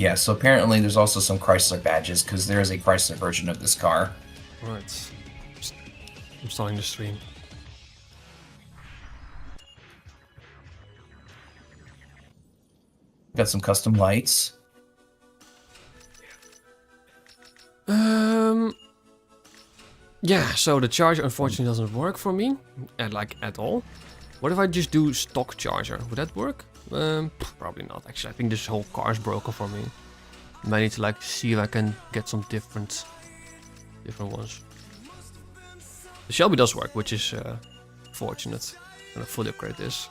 Yeah, so apparently there's also some Chrysler badges, because there is a Chrysler version of this car. Right. I'm starting the stream. Got some custom lights. Yeah, so the charger unfortunately doesn't work for me, like at all. What if I just do stock charger? Would that work? Probably not. Actually, I think this whole car is broken for me. I need to like see if I can get some different ones. The Shelby does work, which is fortunate. I'm gonna fully upgrade this.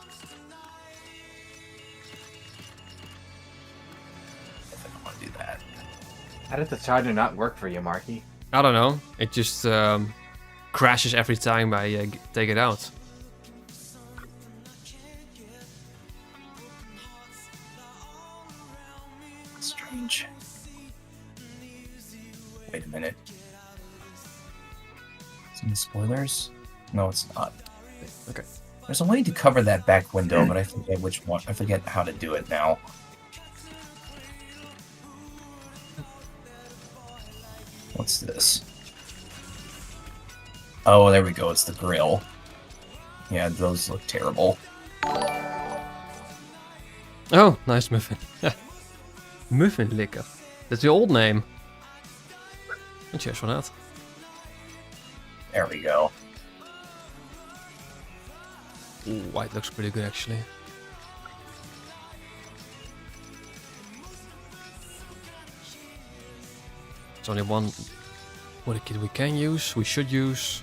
I don't want to do that. How did the charger not work for you, Marky? I don't know. It just crashes every time I take it out. Strange. Wait a minute. Some spoilers? No, it's not. Okay. There's a way to cover that back window, but I forget which one. I forget how to do it now. What's this? Oh, there we go. It's the grill. Yeah, those look terrible. Oh, nice muffin. Muffin licker. That's the old name. And cheers for that. There we go. Ooh, white looks pretty good actually. There's only one body kit we can use, we should use.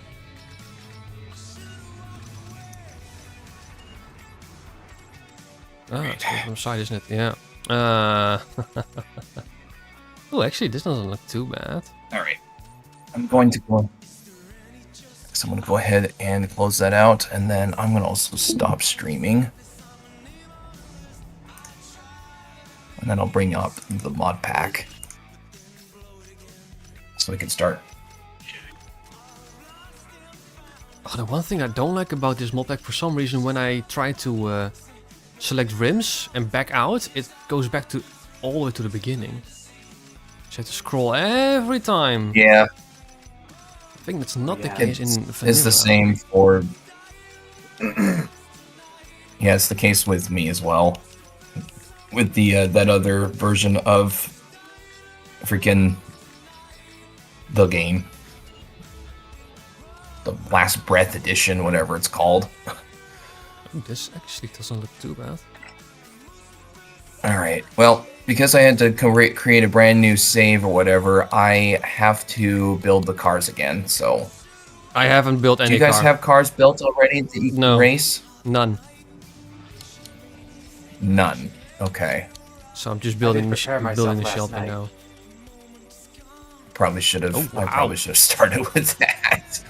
Ah, it's from the side, isn't it? Yeah. Oh, actually, this doesn't look too bad. Alright. I'm going to go... So I'm going to go ahead and close that out, and then I'm going to also stop streaming. And then I'll bring up the mod pack. So we can start. Oh, the one thing I don't like about this mod pack, for some reason, when I try to select rims and back out, it goes back to all the way to the beginning. So you have to scroll every time. Yeah. I think that's not the case in vanilla. It's the same for... yeah, it's the case with me as well. With the that other version of freaking the game. The Last Breath edition, whatever it's called. This actually doesn't look too bad. Alright, well, because I had to create a brand new save or whatever, I have to build the cars again, so... I haven't built any Do you guys car. have cars built already that you can race? None. None. Okay. So I'm just building the myself last shelter night. now. Probably should have. Oh, wow. I probably should have started with that.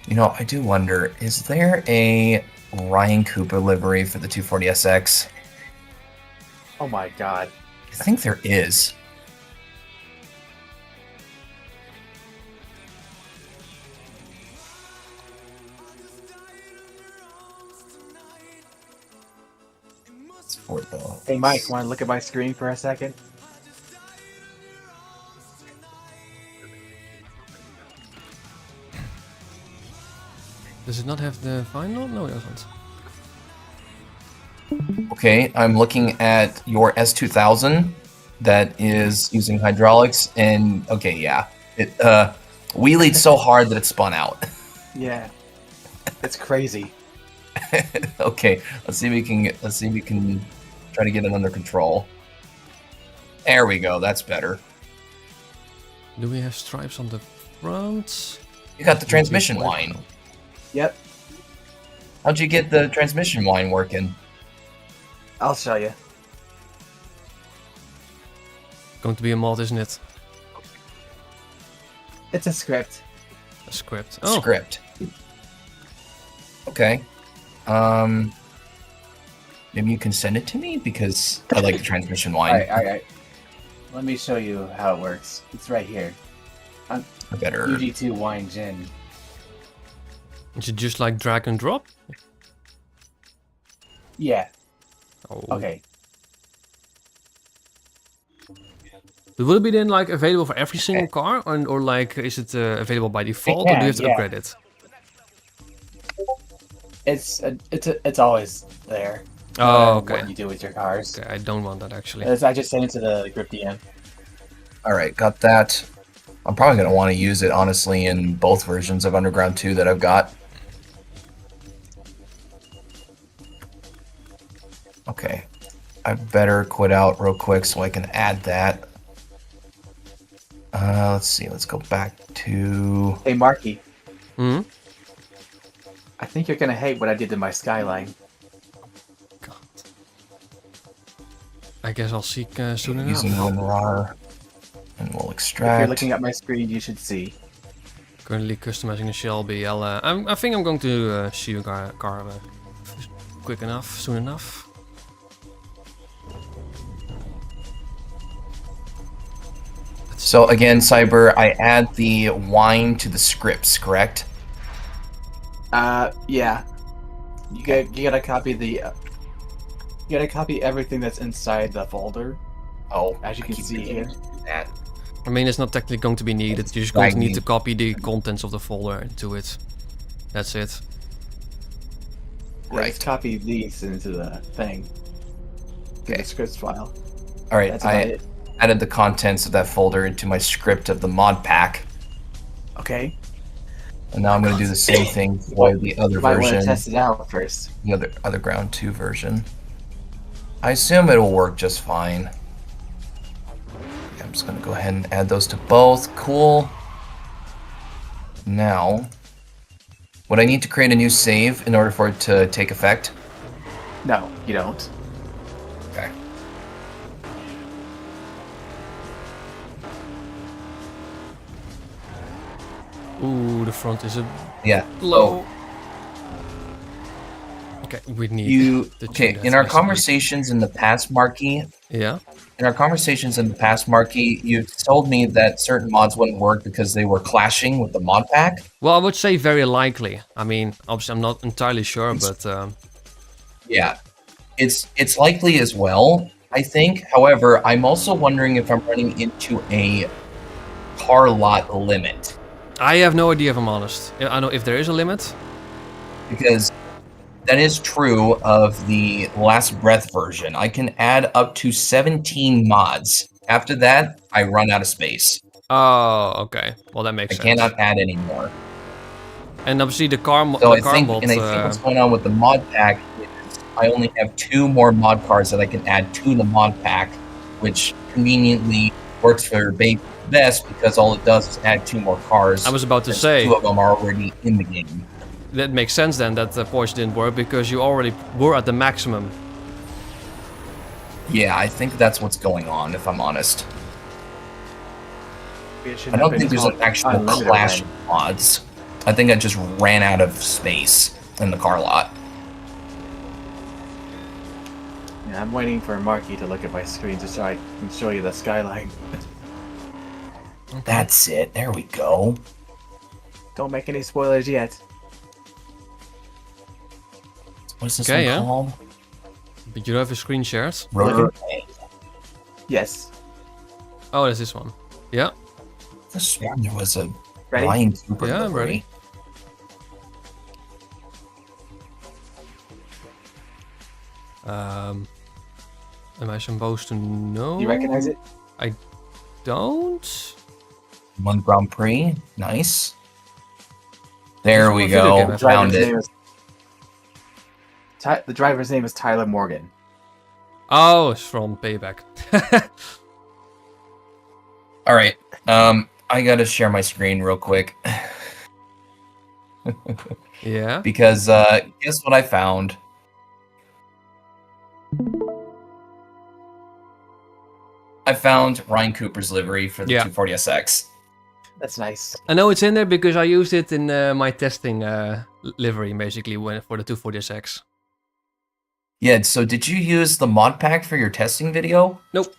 You know, I do wonder: is there a Ryan Cooper livery for the 240SX? Oh my god. I think there is. It's for the... Hey Mike, want to look at my screen for a second? Does it not have the final? No, it doesn't. Okay, I'm looking at your S2000 that is using hydraulics, and okay, yeah, it wheelied so hard that it spun out. Yeah. It's crazy. Okay, let's see if we can try to get it under control. There we go. That's better. Do we have stripes on the front? You got the transmission line. Yep. How'd you get the transmission line working? I'll show you. Going to be a mod, isn't it? It's a script. A script. Oh, Script. Okay. Maybe you can send it to me because I like the transmission line. Alright. Let me show you how it works. It's right here. I better. UG2 wine gin. is it just like drag and drop? Yeah. Oh. Okay. Will it be then like available for every single car, or like is it available by default, or do you have to upgrade it? It's always there. Oh, No matter okay. What you do with your cars. Okay, I don't want that actually. I just sent it to the group DM. Alright, got that. I'm probably going to want to use it, honestly, in both versions of Underground 2 that I've got. Okay. I better quit out real quick so I can add that. Let's see, let's go back to... Hey, Marky. Hmm? I think you're gonna hate what I did to my skyline. God. I guess I'll seek soon enough. Using WinRAR. And we'll If extract. you're looking at my screen, you should see. Currently customizing a Shelby. I think I'm going to see your car quick enough, soon enough. So again, Cyber, I add the wine to the scripts, correct? Yeah. You gotta copy the. You gotta copy everything that's inside the folder. Oh, As you can see here. That. I mean, it's not technically going to be needed. You're just going to need to copy the contents of the folder into it. That's it. Right. Just copy these into the thing. Okay. The scripts file. All right, That's about it. added the contents of that folder into my script of the mod pack, Okay. and now I'm going to do the same thing for the other You might want to version, test it out first. the other Ground 2 version. I assume it'll work just fine. Okay, I'm just going to go ahead and add those to both. Cool. Now, would I need to create a new save in order for it to take effect? No, you don't. Okay. Ooh, the front is a Yeah. low. Okay, we need to Okay, tune that in our basically. conversations in the past, Marky, Yeah. you've told me that certain mods wouldn't work because they were clashing with the mod pack. Well, I would say very likely. I mean, obviously, I'm not entirely sure, but Yeah, it's likely as well, I think. However, I'm also wondering if I'm running into a car lot limit, I have no idea if I'm honest. I know if there is a limit. because that is true of the Last Breath version. I can add up to 17 mods. After that, I run out of space. Oh, okay. Well, that makes I sense. cannot add any more. And obviously, the car So I car think, mod. and I think what's going on with the mod pack is I only have 2 more mod cars that I can add to the mod pack, which conveniently works for best because all it does is add 2 more cars. I was about to since say 2 of them are already in the game. that makes sense then that the Porsche didn't work because you already were at the maximum. Yeah, I think that's what's going on, if I'm honest. It should I have don't been think there's an called actual Unlimited clash then. of mods. I think I just ran out of space in the car lot. Yeah, I'm waiting for Marky to look at my screen so I can show you the skyline. That's it. There we go. Don't make any spoilers yet. What's this Okay, one yeah. called? But you don't have a screen shared? Rotor. Yes. Oh, there's this one. Yeah. I sworn there was a Ready? Lion Cooper Yeah, I'm livery. Am I supposed to know? You recognize it? I don't. One Grand Prix. Nice. There This we is a video game, go. I Found Driver's it. name is the driver's name is Tyler Morgan. Oh, it's from Payback. All right. I gotta share my screen real quick Yeah. because guess what I found? I found Ryan Cooper's livery for the Yeah. 240SX. That's nice. I know it's in there because I used it in my testing livery, basically, for the 240SX. Yeah. So did you use the mod pack for your testing video? Nope.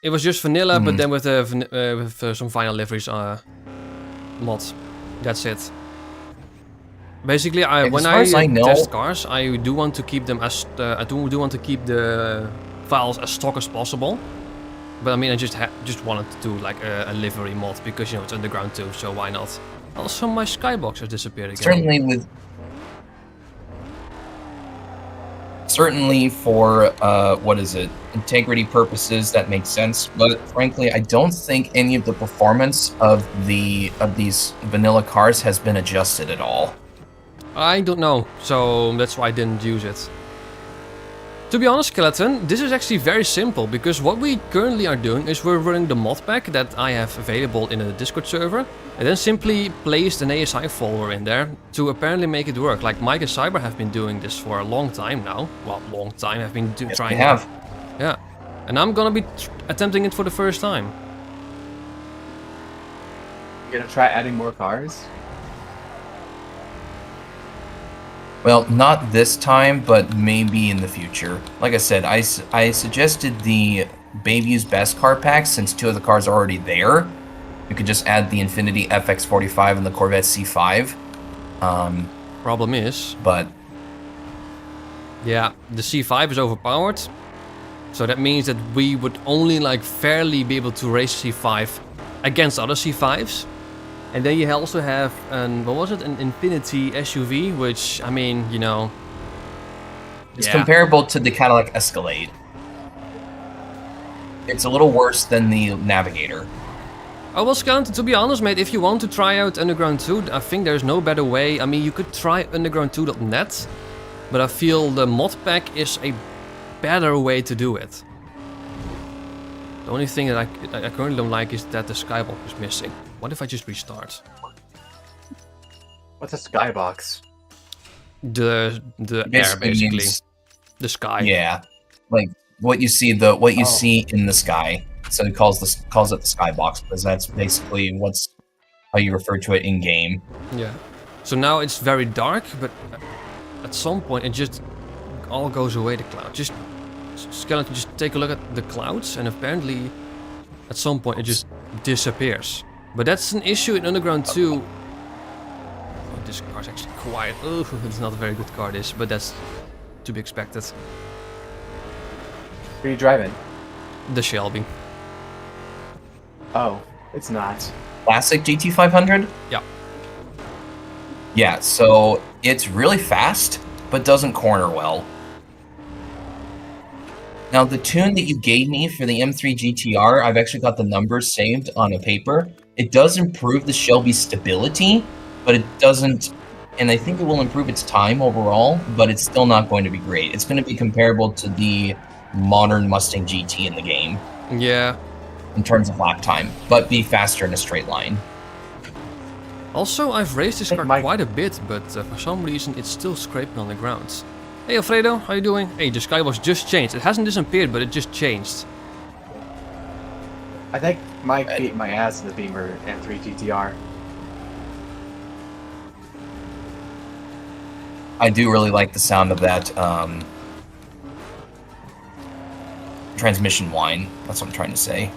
It was just vanilla, but Hmm. then with some final liveries mods. That's it. Basically, as when far as I know- test cars, I do want to keep them as I do want to keep the files as stock as possible. But I mean, I just wanted to do like a livery mod because you know it's underground too, so why not? Also, my skybox has disappeared again. Certainly for what is it, integrity purposes, that makes sense. But frankly, I don't think any of the performance of these vanilla cars has been adjusted at all. I don't know, so that's why I didn't use it. To be honest, Skeleton, this is actually very simple, because what we currently are doing is we're running the mod pack that I have available in a Discord server, and then simply placed an ASI folder in there to apparently make it work. Like Mike and Cyber have been doing this for a long time now. Well, long time, have been Yes, trying. we have. Yeah, and I'm gonna be attempting it for the first time. You gonna try adding more cars? Well, not this time, but maybe in the future. Like I said, I suggested the Baby's Best car pack since 2 of the cars are already there. You could just add the Infiniti FX45 and the Corvette C5. Problem is, But yeah, the C5 is overpowered. So that means that we would only like fairly be able to race C5 against other C5s. And then you also have an, what was it, an Infiniti SUV, which, I mean, you know... it's yeah. comparable to the Cadillac Escalade. It's a little worse than the Navigator. Oh, well, Skeleton, to be honest, mate, if you want to try out Underground 2, I think there's no better way. I mean, you could try underground2.net, but I feel the mod pack is a better way to do it. The only thing that I currently don't like is that the skybox is missing. What if I just restart? What's a skybox? The air, basically. means- The sky. Yeah, like what you see see in the sky. So it calls it the skybox because that's basically how you refer to it in game. Yeah. So now it's very dark, but at some point it just all goes away, the cloud. Just Skeleton, just take a look at the clouds, and apparently at some point it just disappears. But that's an issue in Underground 2. Oh, this car's actually quiet. Oh, it's not a very good car, this, but that's to be expected. Who are you driving? The Shelby. Oh, it's not. Classic GT500? Yeah. Yeah, so it's really fast, but doesn't corner well. Now, the tune that you gave me for the M3 GTR, I've actually got the numbers saved on a paper. It does improve the Shelby's stability, but it doesn't, and I think it will improve its time overall, but it's still not going to be great. It's going to be comparable to the modern Mustang GT in the game. Yeah. In terms of lap time, but be faster in a straight line. Also, I've raised this Hey, car Mike. quite a bit, but for some reason it's still scraping on the ground. Hey Alfredo, how you doing? Hey, the skybox just changed. It hasn't disappeared, but it just changed. I think Mike beat my ass in the Beamer M3 GTR. I do really like the sound of that transmission whine. That's what I'm trying to say.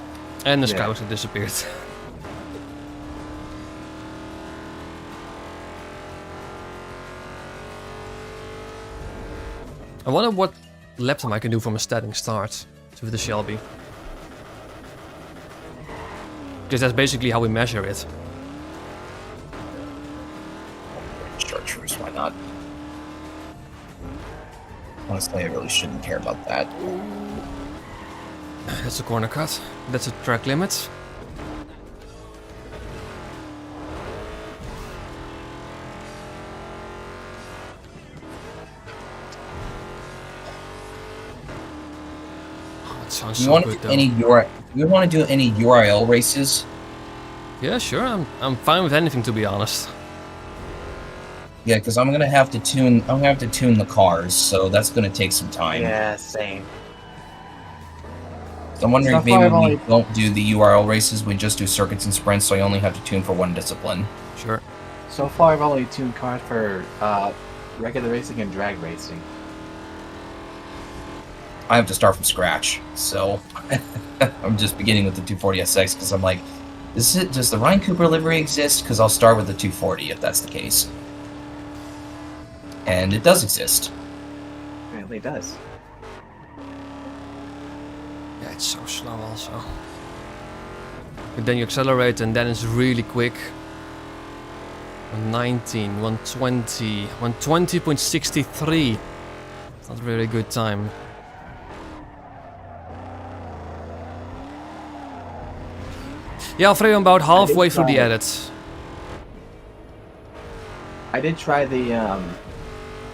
And the Yeah. skybox had disappeared. I wonder what lap time I can do from a standing start with the Shelby. Because that's basically how we measure it. Chartreuse, why not? Honestly, I really shouldn't care about that. That's a corner cut. That's a track limit. Oh, it sounds Do you so want good to do though. you want to do any URL races? Yeah, sure. I'm fine with anything, to be honest. Yeah, because I'm gonna have to tune the cars, so that's gonna take some time. Yeah, same. So I'm wondering So if maybe far I've we only- don't do the URL races, we just do circuits and sprints, so I only have to tune for one discipline. Sure. So far, I've only tuned cars for regular racing and drag racing. I have to start from scratch, so I'm just beginning with the 240 SX because I'm like, does the Ryan Cooper livery exist? Because I'll start with the 240 if that's the case. And it does exist. Apparently, it does. Yeah, it's so slow also. But then you accelerate and then it's really quick. 119, 120, 120.63. Not really good time. Yeah, Alfredo, I'm about halfway through the edit. I did try the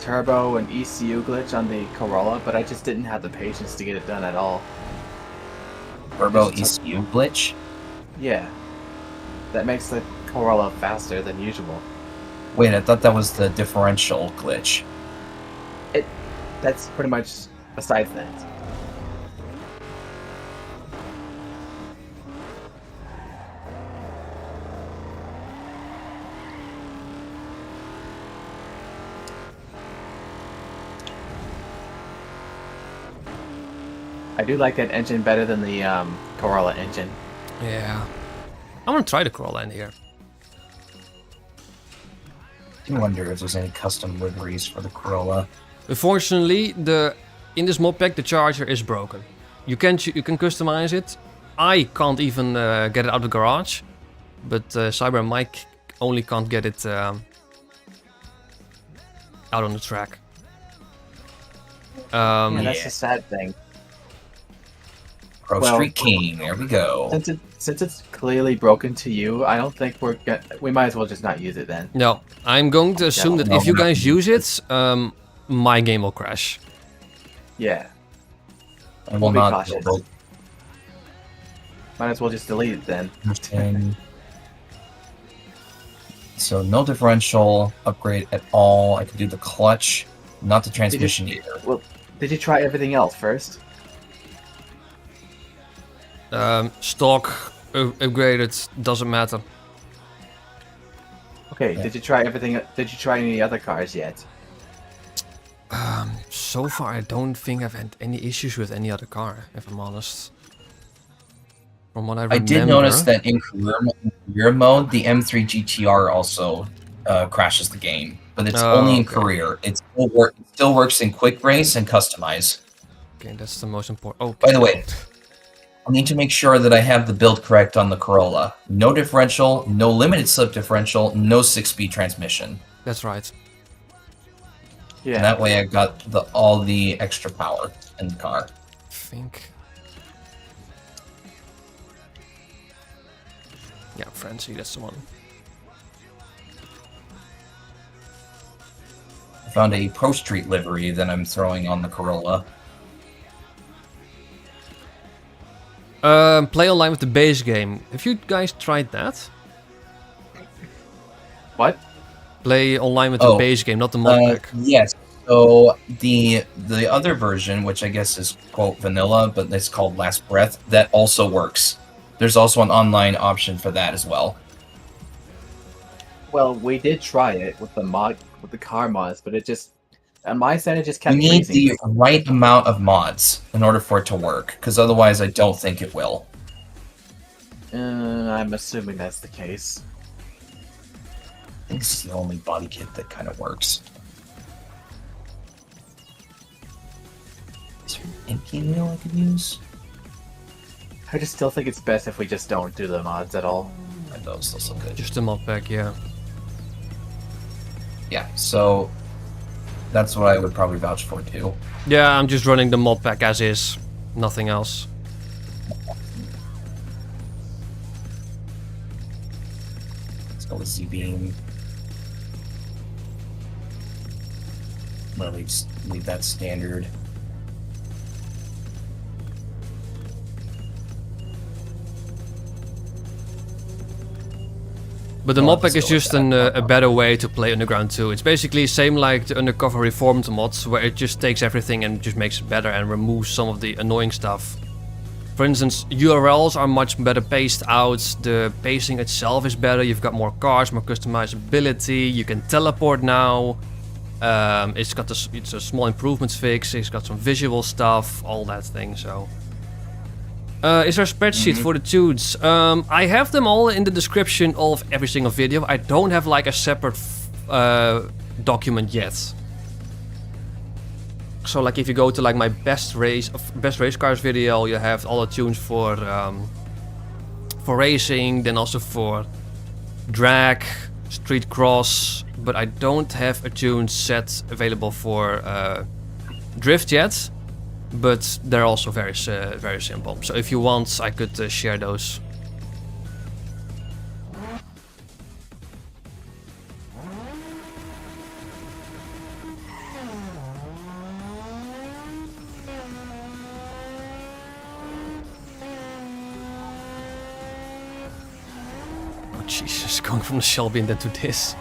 turbo and ECU glitch on the Corolla, but I just didn't have the patience to get it done at all. Turbo Just ECU glitch. Yeah. That makes the Corolla faster than usual. Wait, I thought that was the differential glitch. That's pretty much besides that. I do like that engine better than the Corolla engine. Yeah. I want to try the Corolla in here. I wonder if there's any custom liveries for the Corolla. Unfortunately, in this mod pack the charger is broken. You can customize it. I can't even get it out of the garage, but Cyber and Mike only can't get it out on the track. Yeah, that's the sad thing. Pro Well- Street King, there we go. Since it's clearly broken to you, I don't think we might as well just not use it then. No, I'm going to assume that no, if you no. guys use it, my game will crash. Yeah. I will be not cautious. build Might as well just delete it then. 10. So no differential upgrade at all. I could do the clutch, not the transmission either. Well, did you try everything else first? Stock upgraded, doesn't matter. Okay, Yeah. did you try everything? Did you try any other cars yet? So far, I don't think I've had any issues with any other car, if I'm honest. From what I remember. I did notice that in career mode, the M3 GTR also crashes the game, but it's Oh, only in okay. career. It still works in quick race and customize. Okay, that's the most important. Oh, By the way, I need to make sure that I have the build correct on the Corolla. No differential, no limited slip differential, no 6-speed transmission. that's right. Yeah. And that way I got all the extra power in the car. I think. Yeah, Francie, that's the one. I found a Pro Street livery that I'm throwing on the Corolla. Play online with the base game. Have you guys tried that? What? Play online with the Oh, base game, not the mod pack. Yes. So the other version, which I guess is quote vanilla, but it's called Last Breath, that also works. There's also an online option for that as well. Well, we did try it with the car mods, but it just on my side it just You kept need freezing. the right amount of mods in order for it to work, because otherwise I don't think it will. I'm assuming that's the case. I think this is the only body kit that kind of works. Is there an inky wheel I could use? I just still think it's best if we just don't do the mods at all. And those look good. Just the mod pack, yeah. Yeah, so that's what I would probably vouch for too. Yeah, I'm just running the mod pack as is. Nothing else. Let's go with Z-Beam. I'm gonna leave that standard. But the Well, mod pack is let's go with just that. a better way to play Underground 2. It's basically same like the Undercover Reformed mods, where it just takes everything and just makes it better and removes some of the annoying stuff. For instance, URLs are much better paced out, the pacing itself is better, you've got more cars, more customizability, you can teleport now. It's a small improvements fix, it's got some visual stuff, all that thing, so... is there a spreadsheet for the tunes? I have them all in the description of every single video. I don't have like a separate document yet. So like if you go to like my best race cars video, you have all the tunes for racing, then also for drag, street cross, but I don't have a tune set available for drift yet. But they're also very simple. So if you want, I could share those. Oh Jesus, going from the Shelby and then to this.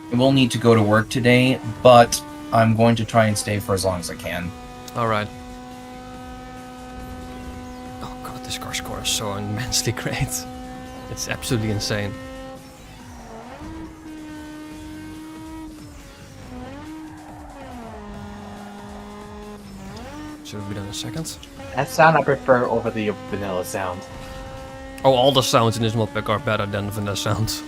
I will need to go to work today, but I'm going to try and stay for as long as I can. Alright. Oh god, this car score is so immensely great. It's absolutely insane. Should we be done in a second? That sound I prefer over the vanilla sound. Oh, all the sounds in this mod pack are better than vanilla sounds.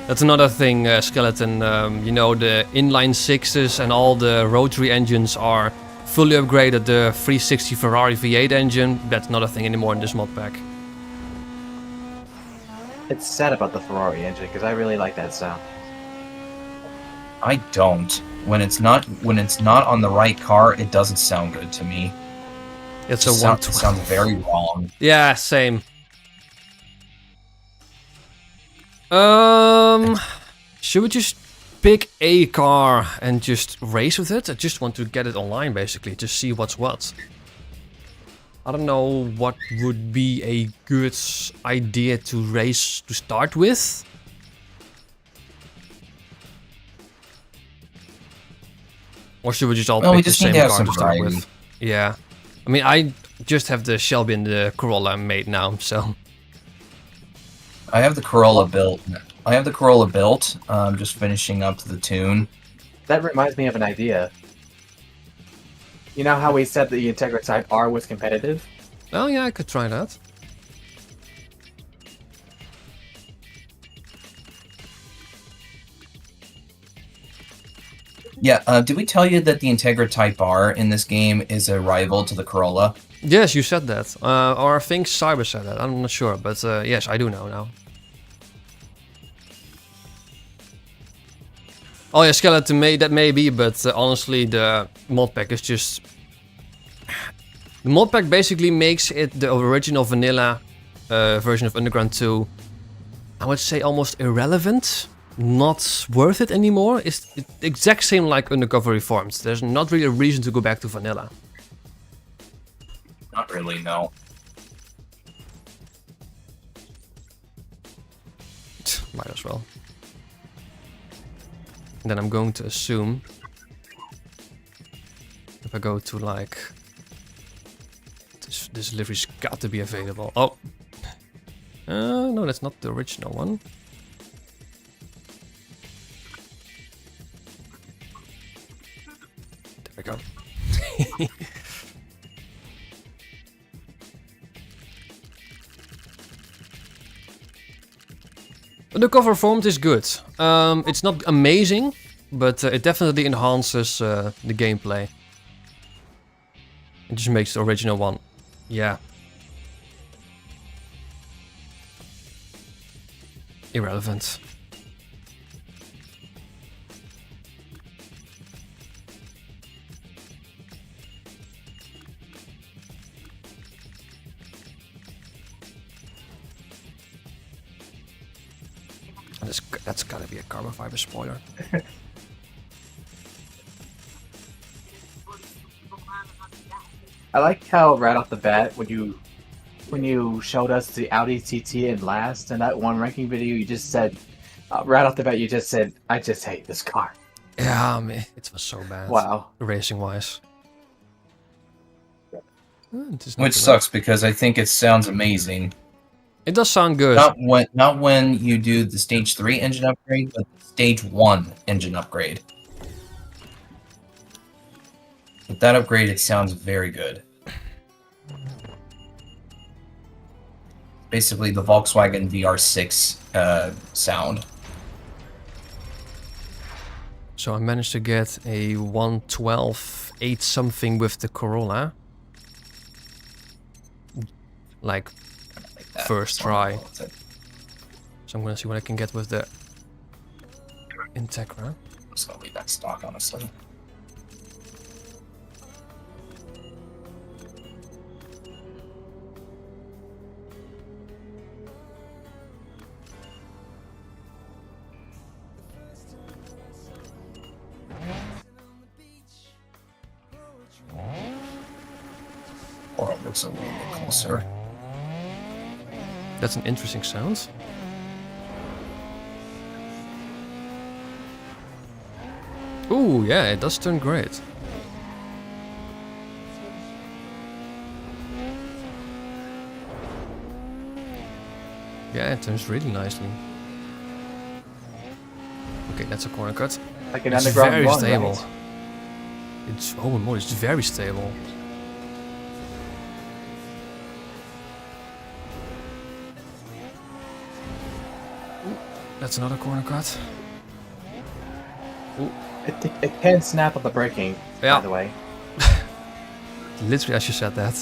That's another thing, Skeleton. You know, the inline sixes and all the rotary engines are fully upgraded. The 360 Ferrari V8 engine, that's not a thing anymore in this mod pack. It's sad about the Ferrari engine because I really like that sound. I don't. When it's not on the right car, it doesn't sound good to me. It's It a sounds 112. very wrong. Yeah, same. Should we just pick a car and just race with it? I just want to get it online, basically, to see what's what. I don't know what would be a good idea to race to start with. Or should we just all Well, we pick the just need same to have car some to start variety. with? Yeah. I mean, I just have the Shelby and the Corolla made now, so... I have the Corolla built. I'm just finishing up the tune. That reminds me of an idea. You know how we said the Integra Type R was competitive? Oh yeah, I could try that. Yeah, did we tell you that the Integra Type R in this game is a rival to the Corolla? Yes, you said that. Or I think Cyber said that. I'm not sure, but yes, I do know now. Oh yeah, Skeleton, that may be, but honestly, the mod pack is just... The mod pack basically makes it the original vanilla version of Underground 2, I would say almost irrelevant. Not worth it anymore. It's the exact same like Undercover Reformed. There's not really a reason to go back to vanilla. Not really, no. Might as well. And then I'm going to assume if I go to like this livery's got to be available. Oh, no, that's not the original one. There we go. The cover formed is good. It's not amazing, but it definitely enhances the gameplay. It just makes the original one, yeah, irrelevant. That's gotta be a carbon fiber spoiler. I like how right off the bat when you showed us the Audi TT in last in that one ranking video, you just said right off the bat you just said, "I just hate this car." Yeah, man, it was so bad. Wow. Racing wise. Which sucks because I think it sounds amazing. It does sound good. Not when you do the stage 3 engine upgrade, but the stage 1 engine upgrade. With that upgrade, it sounds very good. basically the Volkswagen VR6 sound. So I managed to get a 112.8 something with the Corolla. Like, Like that. first That's why I'm try. going with it. So I'm gonna see what I can get with the Integra. I'm just gonna leave that stock, honestly. Or it looks a little bit closer. That's an interesting sound. Ooh, yeah, it does turn great. Yeah, it turns really nicely. Okay, that's a corner cut. Like an It's underground very one, stable. right? It's oh my, it's very stable. Ooh, that's another corner cut. Ooh, It can snap on the braking, yeah. by the way. Literally, as you said that.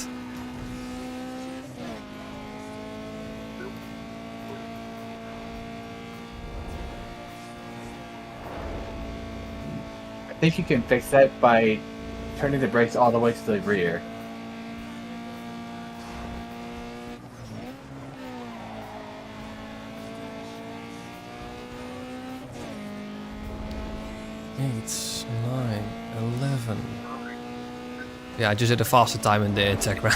I think you can fix that by turning the brakes all the way to the rear. Eight, 9, 11. Yeah, I just did a faster time in the Integra.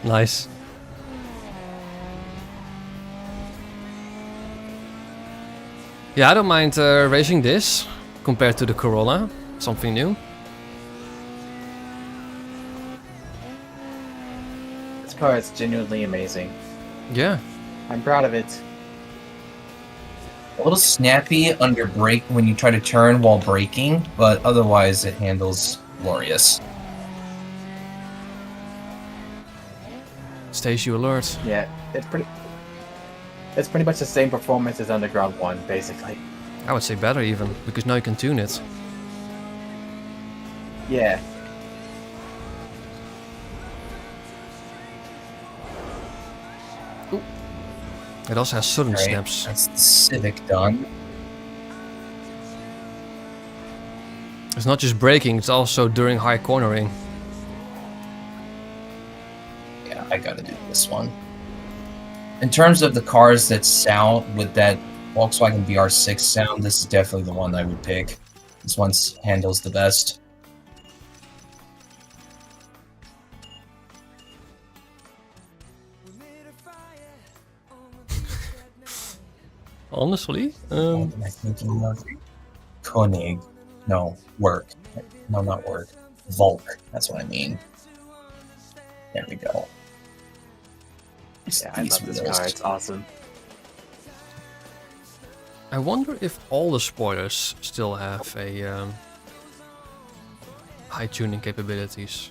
Nice. Yeah, I don't mind racing this compared to the Corolla. Something new. This car is genuinely amazing. Yeah. I'm proud of it. A little snappy under brake when you try to turn while braking, but otherwise it handles glorious. Stays you alert. Yeah, it's pretty much the same performance as Underground 1, basically. I would say better even, because now you can tune it. Yeah. It also has sudden Right, snaps. that's the Civic done. It's not just braking, it's also during high cornering. Yeah, I gotta do this one. In terms of the cars that sound with that Volkswagen VR6 sound, this is definitely the one I would pick. This one handles the best. Honestly? What am I thinking of? Koenig. No, work. No, not work. Volk. That's what I mean. There we go. Yeah, I love this car. It's awesome. I wonder if all the spoilers still have a high tuning capabilities.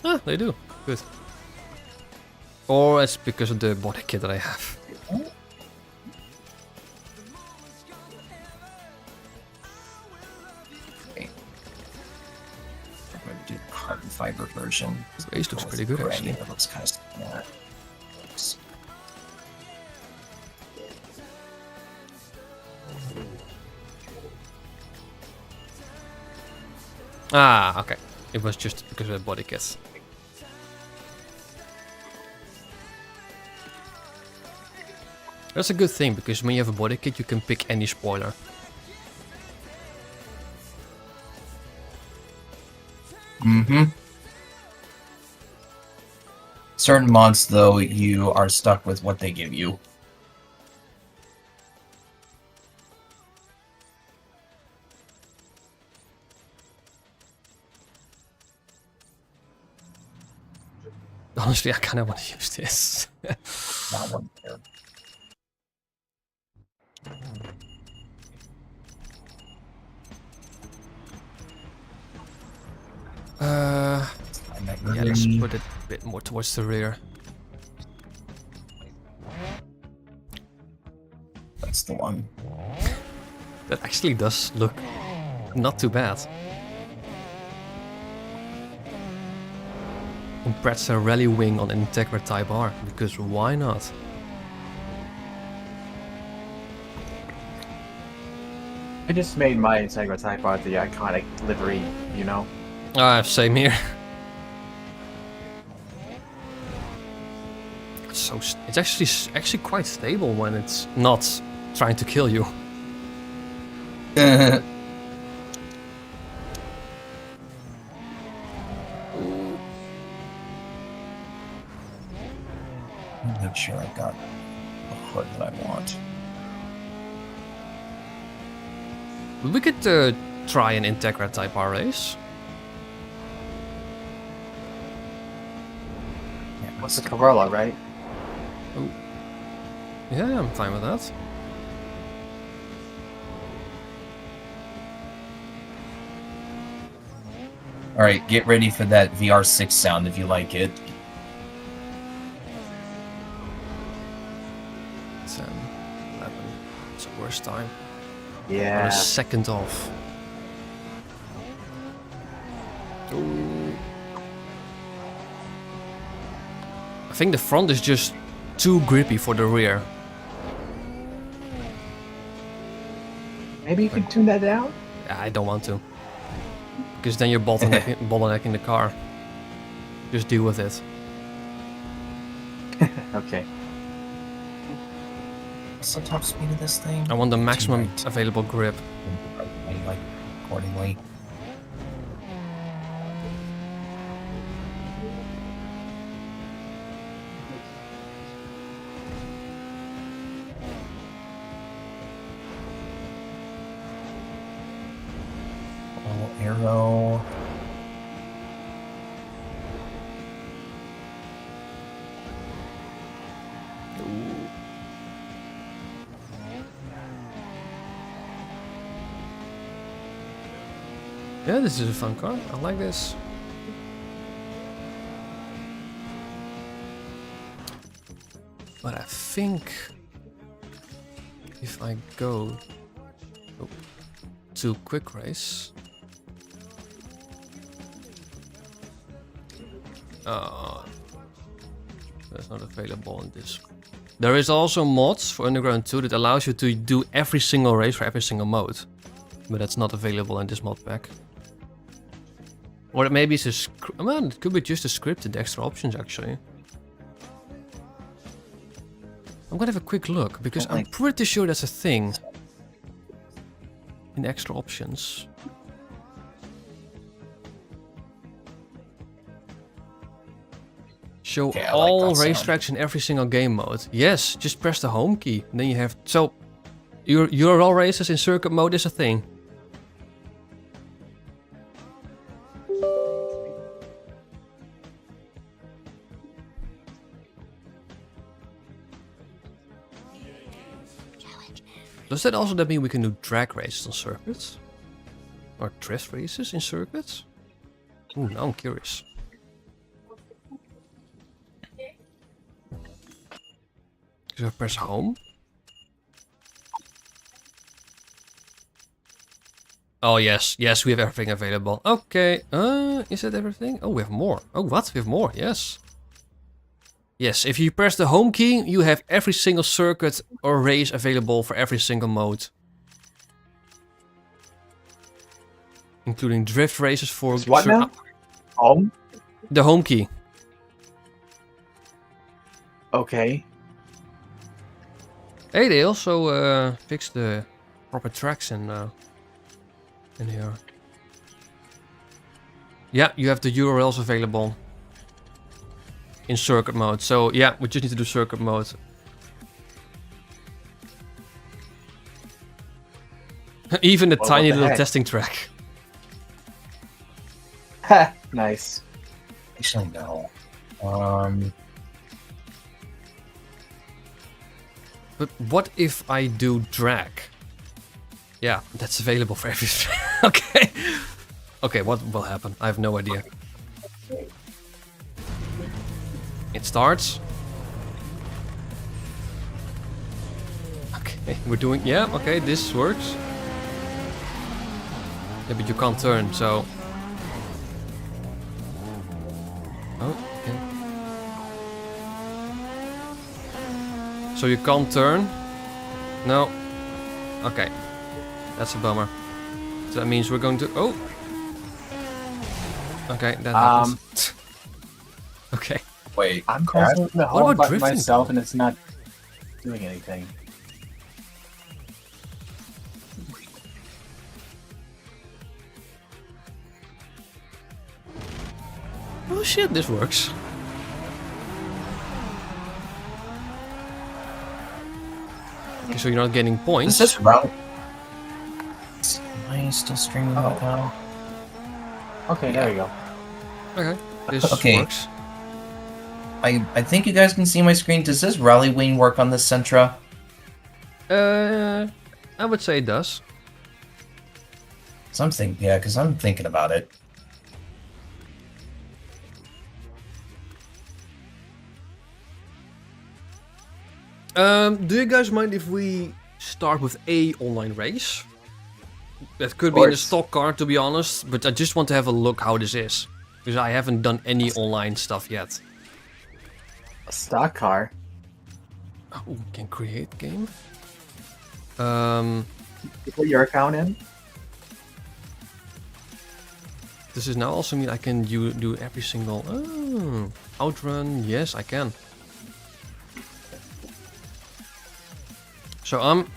Ah, they do. Good. Or it's because of the body kit that I have. Okay. I'm going to do the carbon fiber version. The base looks pretty good actually. It looks kind of yeah. Ah, okay. It was just because of the body kit. That's a good thing, because when you have a body kit, you can pick any spoiler. Mm-hmm. Certain mods, though, you are stuck with what they give you. Honestly, I kind of want to use this. Not one there. Find that Yeah, let's room. put it a bit more towards the rear. That's the one. That actually does look not too bad. Impress a rally wing on an Integra Type R, because why not? I just made my Integra Type R the iconic livery, you know? Same here. It's actually quite stable when it's not trying to kill you. Make sure I got the hood that I want. We could try an Integra Type R race. Yeah, What's the Corolla, right? Yeah, I'm fine with that. All right, get ready for that VR6 sound if you like it. 10, 11. It's the worst time. Or Yeah. a second off. Ooh. I think the front is just too grippy for the rear. Maybe you can tune that down? I don't want to. Because then you're bottlenecking the car. Just deal with it. Okay. What's the top speed of this thing? I want the maximum Right. available grip. Like accordingly. Arrow. Yeah, this is a fun car. I like this. But I think if I go to quick race, that's not available in this. There is also mods for Underground 2 that allows you to do every single race for every single mode, but that's not available in this mod pack. Or maybe it's a well, it could be just a scripted extra options actually. I'm gonna have a quick look because I'm pretty sure that's a thing in extra options. Show Okay, I like all that sound. racetracks in every single game mode. Yes, just press the home key. And then you have your all races in circuit mode is a thing. Does that also mean we can do drag races on circuits? Or drift races in circuits? Ooh, now I'm curious. So I press home. Oh yes, yes, we have everything available. Okay, is that everything? Oh, we have more. Oh, what? We have more, yes. Yes, if you press the home key, you have every single circuit or race available for every single mode. Including drift races for... What now? Home? The home key. Okay. Hey, they also fixed the proper tracks in here. Yeah, you have the URLs available in circuit mode. So yeah, we just need to do circuit mode. Even the Well, tiny what the little heck? testing track. Ha! Nice. Actually, no. But what if I do drag? Yeah, that's available for everything. Okay. Okay, what will happen? I have no idea. It starts. Okay, we're doing... Yeah, okay, this works. Yeah, but you can't turn, so... Oh, okay. So you can't turn? No. Okay. That's a bummer. So that means we're going to... Oh! Okay, that happens. Okay. Wait, I'm Crash? constantly the What home about button drifting, myself, though? and it's not doing anything. Oh shit, this works. Okay, so you're not getting points. Is this wrong? Am I still streaming right now? Okay, there we go. Okay, this Okay. works. I think you guys can see my screen. Does this rally wing work on this Sentra? I would say it does. Because I'm thinking about it. Do you guys mind if we start with a online race? That could be in a course. stock car, to be honest, but I just want to have a look how this is. Because I haven't done any online stuff yet. A stock car. Oh, we can create game. You put your account in. Does this now also mean I can do every single... Oh, outrun, yes, I can. So I'm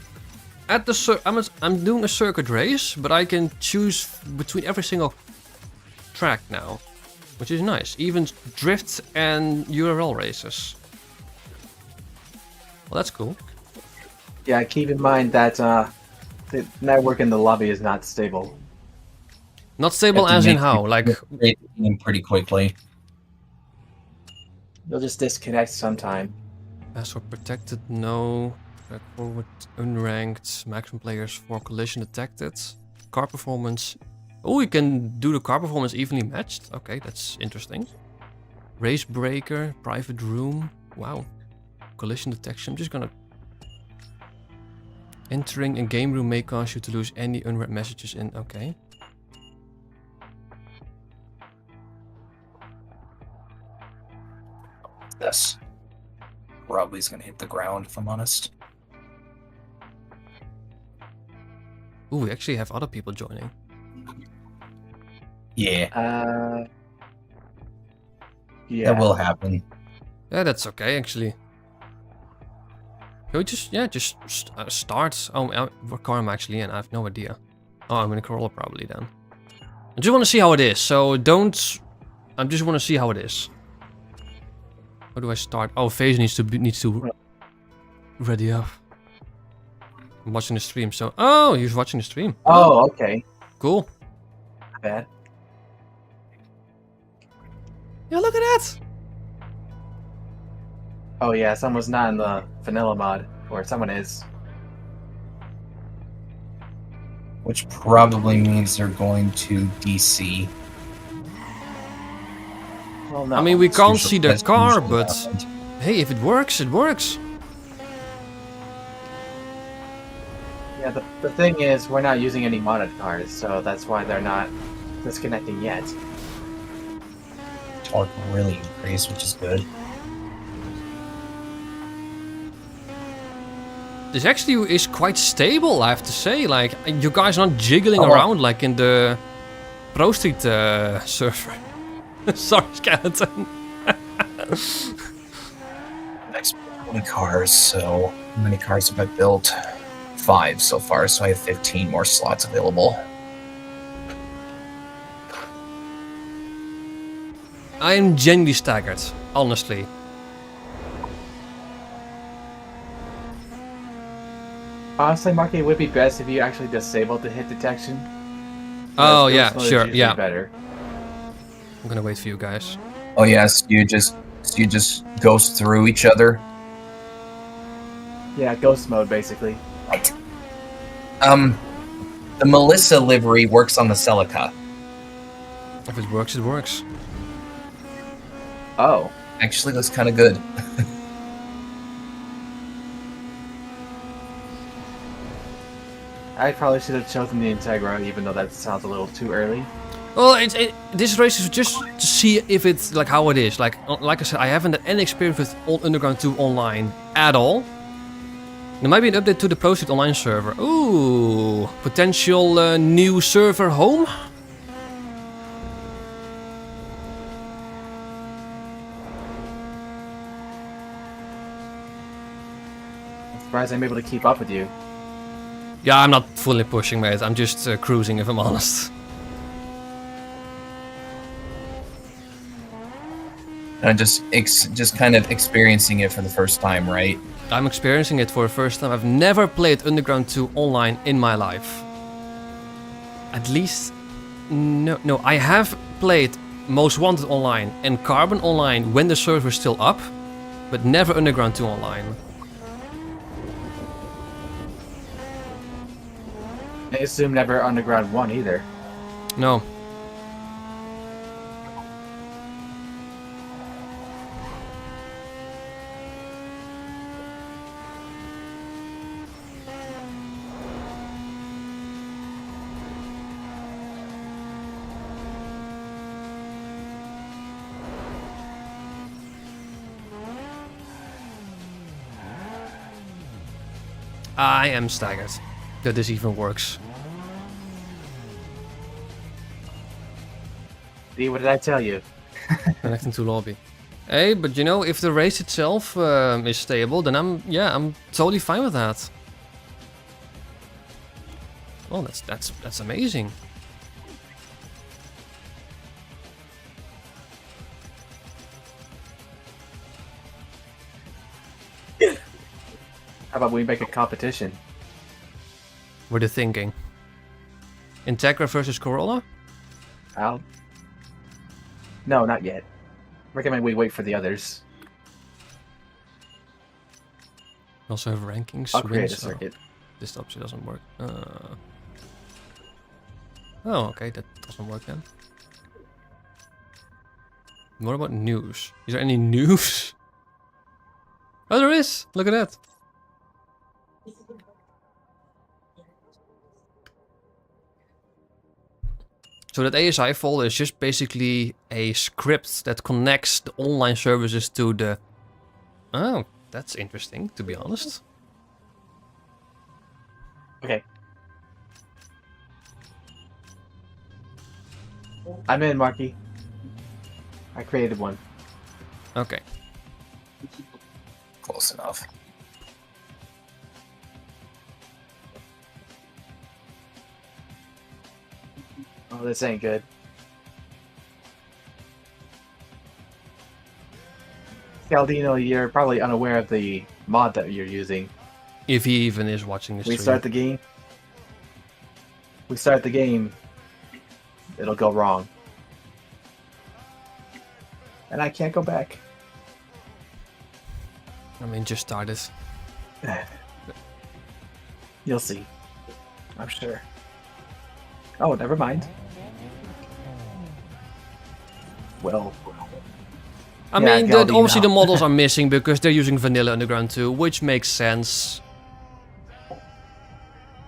at the I'm doing a circuit race, but I can choose between every single track now, which is nice. Even drift and URL races. Well, that's cool. Yeah, keep in mind that the network in the lobby is not stable. Not stable Have to as in make how? Like, create the game pretty quickly. You'll just disconnect sometime. password protected, no. Track forward, unranked, maximum players for collision detected. Car performance. Oh, you can do the car performance evenly matched. Okay, that's interesting. Race breaker, private room. Wow. Collision detection. I'm just gonna... Entering a game room may cause you to lose any unread messages in... Okay. This probably is gonna hit the ground, if I'm honest. Ooh, we actually have other people joining. Yeah, Yeah. that will happen. Yeah, that's okay, actually. Can we just... Yeah, just start. Oh, what car am I actually in? I have no idea. Oh, I'm in a crawler probably then. I just want to see how it is, so don't... I just want to see how it is. How do I start? Oh, FaZe needs to ready up. I'm watching the stream, so... Oh, he's watching the stream. Oh, okay. Cool. Not bad. Yeah, look at that! Oh yeah, someone's not in the vanilla mod, or someone is. Which probably means they're going to DC. Well, no. I mean, we It's can't usually- see the that's car, usually but... what happened. Hey, if it works, it works. Yeah, the thing is, we're not using any modded cars, so that's why they're not disconnecting yet. Torque really increased, which is good. This actually is quite stable, I have to say. Like, you guys are not jiggling Oh. around like in the Pro Street server. Sorry, Skeleton. Next, how many cars? So, how many cars have I built? 5 so far, so I have 15 more slots available. I am genuinely staggered, honestly. Honestly, Marky, it would be best if you actually disabled the hit detection. Oh, Because yeah, ghost mode is sure, usually yeah. Better. I'm gonna wait for you guys. Oh yes, you just ghost through each other. Yeah, ghost mode basically. Right. The Melissa livery works on the Celica. If it works, it works. Oh. Actually, that's kind of good. I probably should have chosen the Integra, even though that sounds a little too early. Well, this race is just to see if it's like how it is. Like I said, I haven't had any experience with Underground 2 online at all. There might be an update to the Proceed online server. Ooh, potential new server home. I'm surprised I'm able to keep up with you. Yeah, I'm not fully pushing, mate. I'm just cruising, if I'm honest. And just kind of experiencing it for the first time, right? I'm experiencing it for the first time. I've never played Underground 2 online in my life. At least, no. I have played Most Wanted online and Carbon online when the server is still up, but never Underground 2 online. I assume never Underground 1 either. No. I am staggered that this even works. See, what did I tell you? Connecting to lobby. Hey, but you know, if the race itself is stable, then I'm totally fine with that. Oh, that's amazing. How about we make a competition? What are you thinking? Integra versus Corolla? Al? No, not yet. Recommend we wait for the others. Also have rankings. I'll create a wins. circuit. This option doesn't work. Oh, okay, that doesn't work then. What about news? Is there any news? Oh, there is! Look at that! So that ASI folder is just basically a script that connects the online services to the... Oh, that's interesting, to be honest. Okay. I'm in, Marky. I created one. Okay. Close enough. Oh, this ain't good. Scaldino, you're probably unaware of the mod that you're using. If he even is watching this We stream. start the game. We start the game. It'll go wrong. And I can't go back. I mean, just started. You'll see. I'm sure. Oh, never mind. Well, I Yeah, mean, Galdi obviously now. the models are missing because they're using Vanilla Underground 2, which makes sense.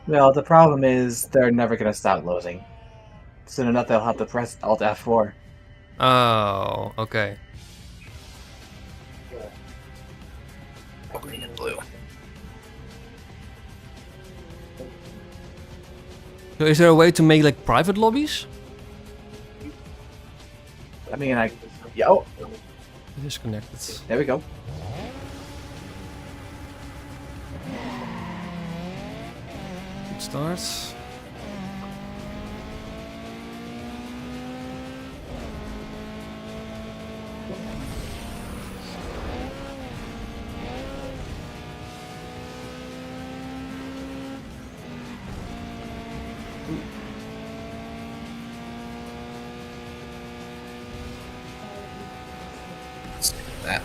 well, the problem is they're never gonna stop loading. Soon enough, they'll have to press Alt F4. Oh, okay. Green and blue. So is there a way to make like private lobbies? I mean, yeah, oh, It is connected. there we go. It starts. Let's do that.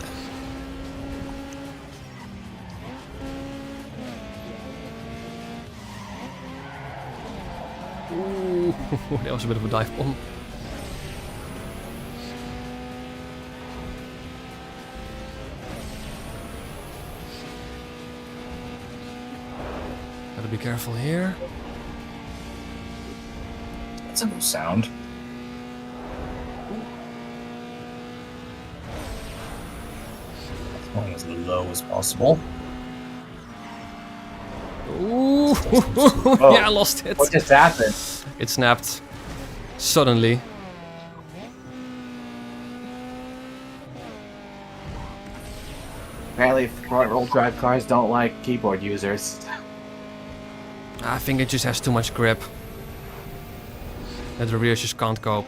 Ooh, that was a bit of a dive bomb. be careful here. That's a new sound. Going as low as possible. Ooh, Oh, yeah, I lost it. what just happened? It snapped suddenly. Apparently, front-roll drive cars don't like keyboard users. I think it just has too much grip. That the rears just can't cope.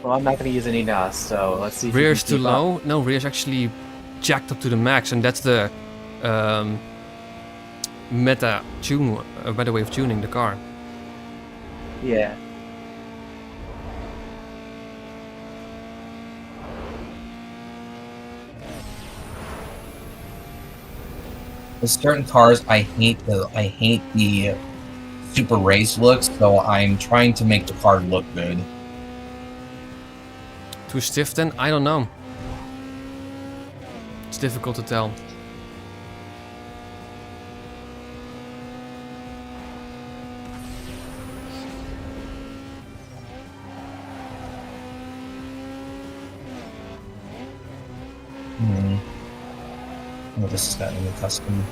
Well, I'm not going to use any NAS, so let's see. If Rear's you can too keep up. low? No, rear's actually jacked up to the max, and that's the better way of tuning the car. Yeah. With certain cars, I hate the super race looks, so I'm trying to make the car look good. Too stiff then? I don't know. It's difficult to tell. Oh, this has gotten a custom.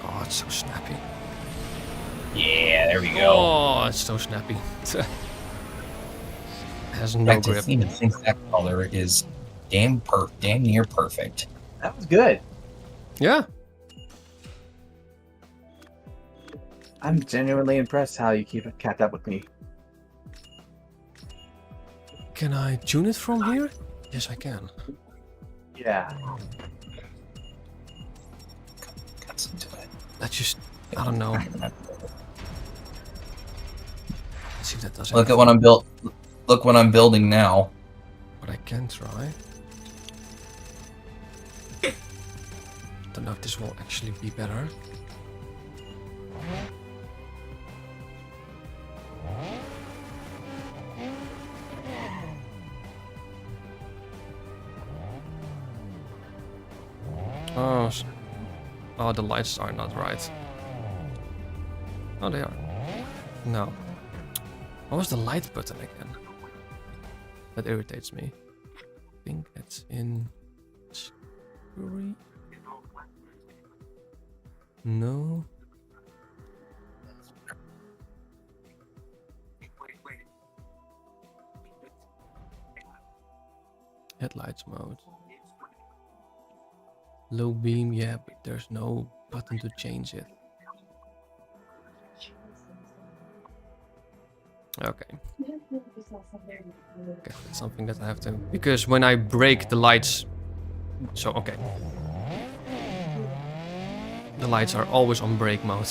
Oh, it's so snappy. Yeah, there we go. Oh, it's so snappy. Has no I grip. even think that color is damn near perfect. That was good. Yeah. I'm genuinely impressed how you kept up with me. Can I tune it from here? Yes, I can. Yeah. Cuts into it. That just, I don't know. Let's see if that does Look at anything. what I'm built. Look what I'm building now. But I can try. Don't know if this will actually be better. Oh, oh, the lights are not right. Oh, they are. No. What was the light button again? That irritates me. I think that's in Screwy. No. Headlights mode. Low beam, yeah, but there's no button to change it. Okay. Okay, that's something that I have to... Because when I brake, the lights... So, okay. The lights are always on brake mode.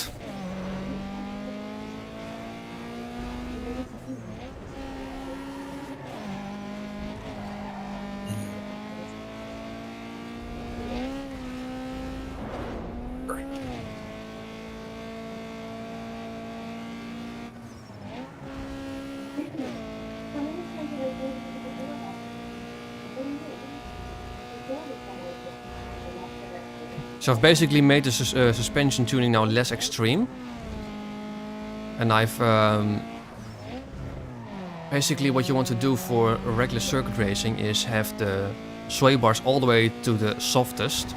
So I've basically made the suspension tuning now less extreme. And I've... basically what you want to do for a regular circuit racing is have the sway bars all the way to the softest.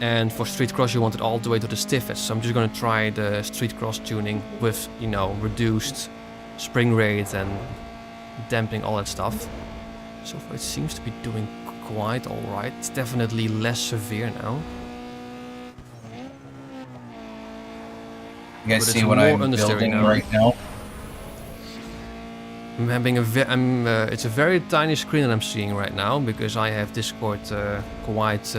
And for street cross you want it all the way to the stiffest. So I'm just going to try the street cross tuning with, you know, reduced spring rate and damping, all that stuff. So far it seems to be doing quite alright. It's definitely less severe now. You guys But see it's what more I'm understeering building now. right now? I'm having it's a very tiny screen that I'm seeing right now because I have Discord quite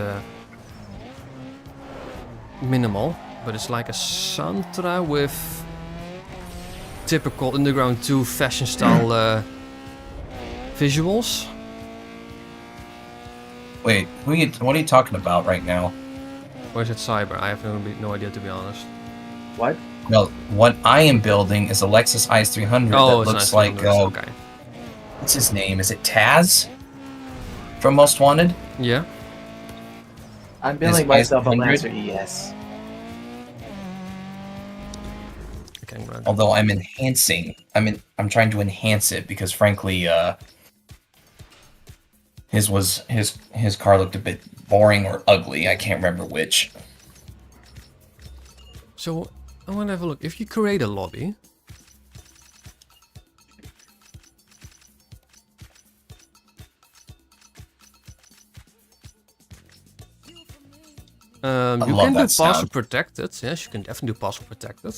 minimal, but it's like a Santra with typical Underground 2 fashion style visuals. Wait, what are you talking about right now? Or is it cyber? I have no idea, to be honest. What? Well, what I am building is a Lexus IS300 Oh, that it's looks nice like, 300s, okay. what's his name? Is it Taz from Most Wanted? Yeah. I'm building Is myself a IS-100? Lancer ES. Okay, I'm gonna... Although I'm enhancing. I'm trying to enhance it because frankly, his car looked a bit boring or ugly. I can't remember which. So, I want to have a look. If you create a lobby... you love can do that sound. password protected. Yes, you can definitely do password protected.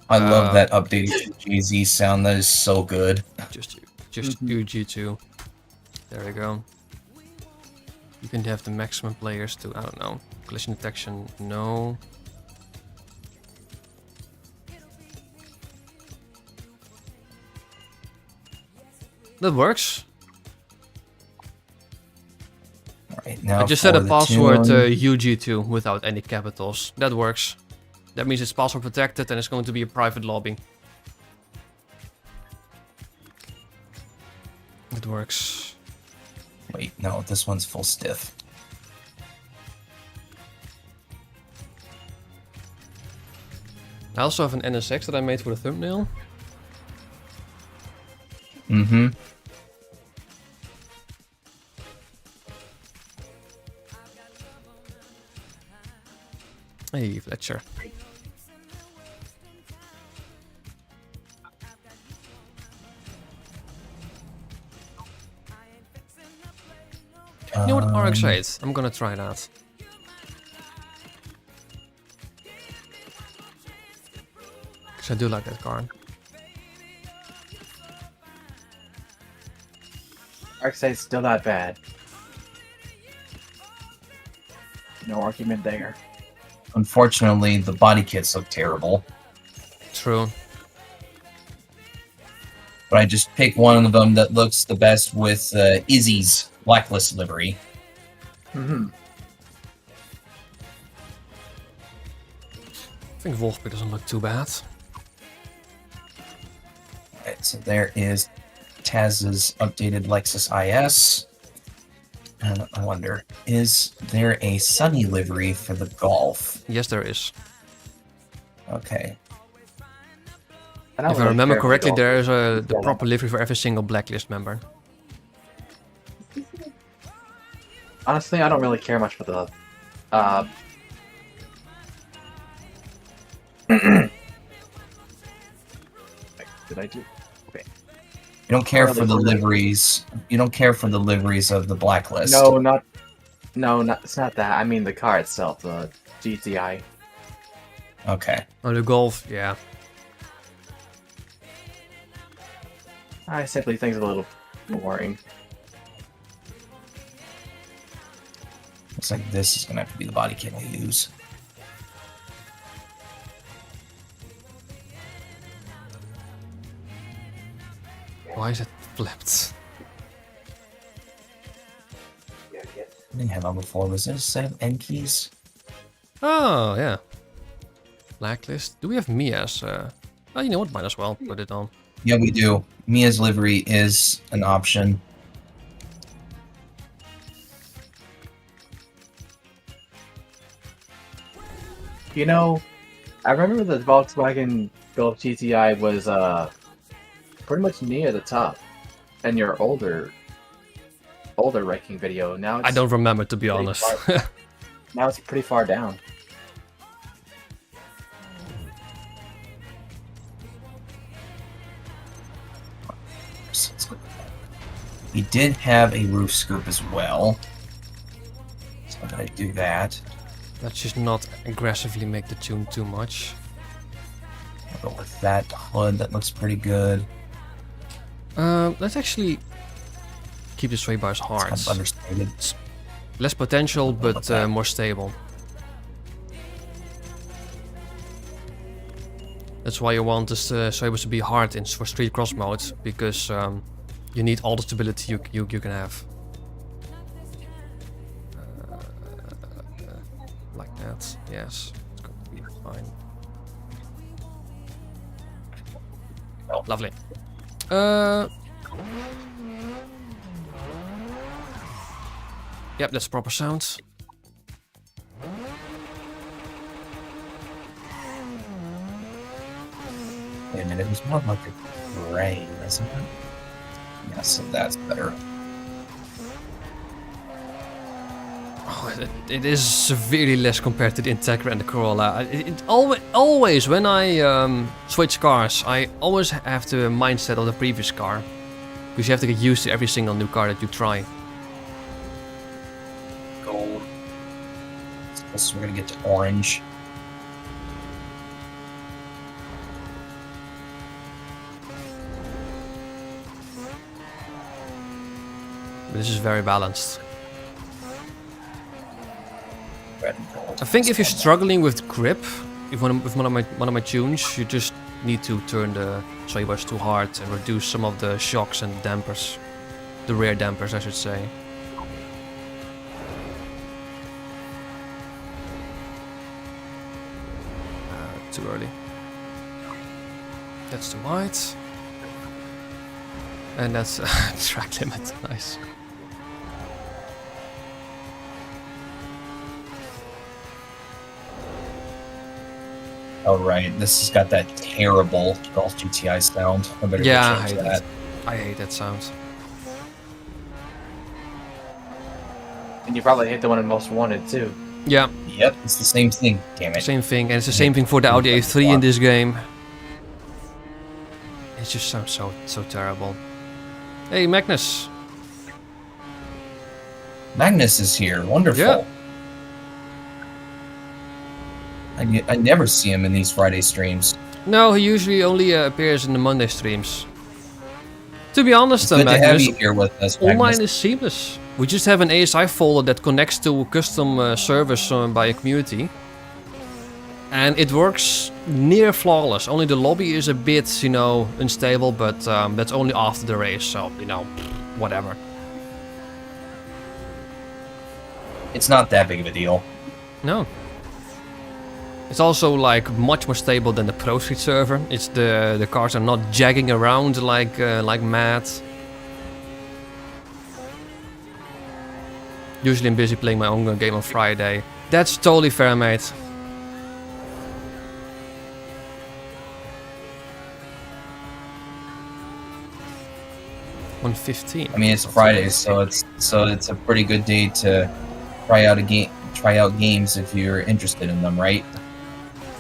I love that updated GZ sound. That is so good. Just UG2. There you go. You can have the maximum players to, I don't know, collision detection, no. That works. Right now, I just set a for the password tune. UG2 without any capitals. That works. That means it's password protected and it's going to be a private lobby. It works. Wait, no, this one's full stiff. I also have an NSX that I made for the thumbnail. Mm-hmm. Hey, Fletcher. You know what, RX-8? I'm gonna try that. Because I do like that car. Arcsight's still not bad. No argument there. Unfortunately, the body kits look terrible. True. But I just picked one of them that looks the best with Izzy's Blacklist livery. Mm-hmm. I think Wolfpack doesn't look too bad. Alright, so there is Taz's updated Lexus IS. And I wonder, is there a Sunny livery for the Golf? Yes, there is. Okay. If I remember correctly, there is the proper livery for every single Blacklist member. Honestly, I don't really care much for the did I do? Okay. You don't care Oh, for the there's a- liveries. You don't care for the liveries of the Blacklist. No, it's not that. I mean the car itself, the GTI. Okay. Oh, the Golf, yeah. I simply think it's a little boring. Looks like this is gonna have to be the body kit I use. Why is it flipped? I didn't have that before. Was there a set of N keys? Oh, yeah. Blacklist. Do we have Mia's? Oh, you know what? Might as well put it on. Yeah, we do. Mia's livery is an option. You know, I remember the Volkswagen Golf GTI was pretty much near the top in your older ranking video. Now it's I don't remember, to be pretty honest. now it's pretty far down. So let's go with that. We did have a roof scoop as well. So I'm gonna do that. Let's just not aggressively make the tune too much. I'll go with that hood. That looks pretty good. Let's actually keep the sway bars It's hard. kind of understated. Less potential, I'll go with but that. more stable. That's why you want this sway bars to be hard for street cross mode, because you need all the stability you can have. Like that. Yes. It's going to be fine. Oh. Lovely. Yep, that's proper sound. Wait a minute, it was more like a gray, wasn't it? Yes, so that's better. Oh, it is severely less compared to the Integra and the Corolla. Always when I switch cars, I always have the mindset of the previous car. Because you have to get used to every single new car that you try. Gold. So we're gonna get to orange. But this is very balanced. Red and gold. I think if you're struggling with grip, with one of my tunes, you just need to turn the sway bars too hard and reduce some of the shocks and dampers. The rear dampers, I should say. Too early. That's too wide. And that's track limit. Nice. Oh right, this has got that terrible Golf GTI sound. I better Yeah, go I change hate that. I hate that sound. And you probably hit the one in Most Wanted too. Yeah, Yep, it's the same thing. Damn it. same thing, and it's the same thing for the Audi A3 in this game. It just sounds so terrible. Hey, Magnus. Magnus is here. Wonderful. Yeah. I never see him in these Friday streams. No, he usually only appears in the Monday streams. To be honest, It's good to have Magnus, you here with us, online Magnus. is seamless. We just have an ASI folder that connects to a custom service by a community. And it works near flawless. Only the lobby is a bit, unstable, but that's only after the race, so, whatever. It's not that big of a deal. No. It's also like much more stable than the Pro Street server. It's the cars are not jagging around like mad. Usually I'm busy playing my own game on Friday. That's totally fair, mate. $115. I mean, it's Friday, so it's a pretty good day to try out games if you're interested in them, right?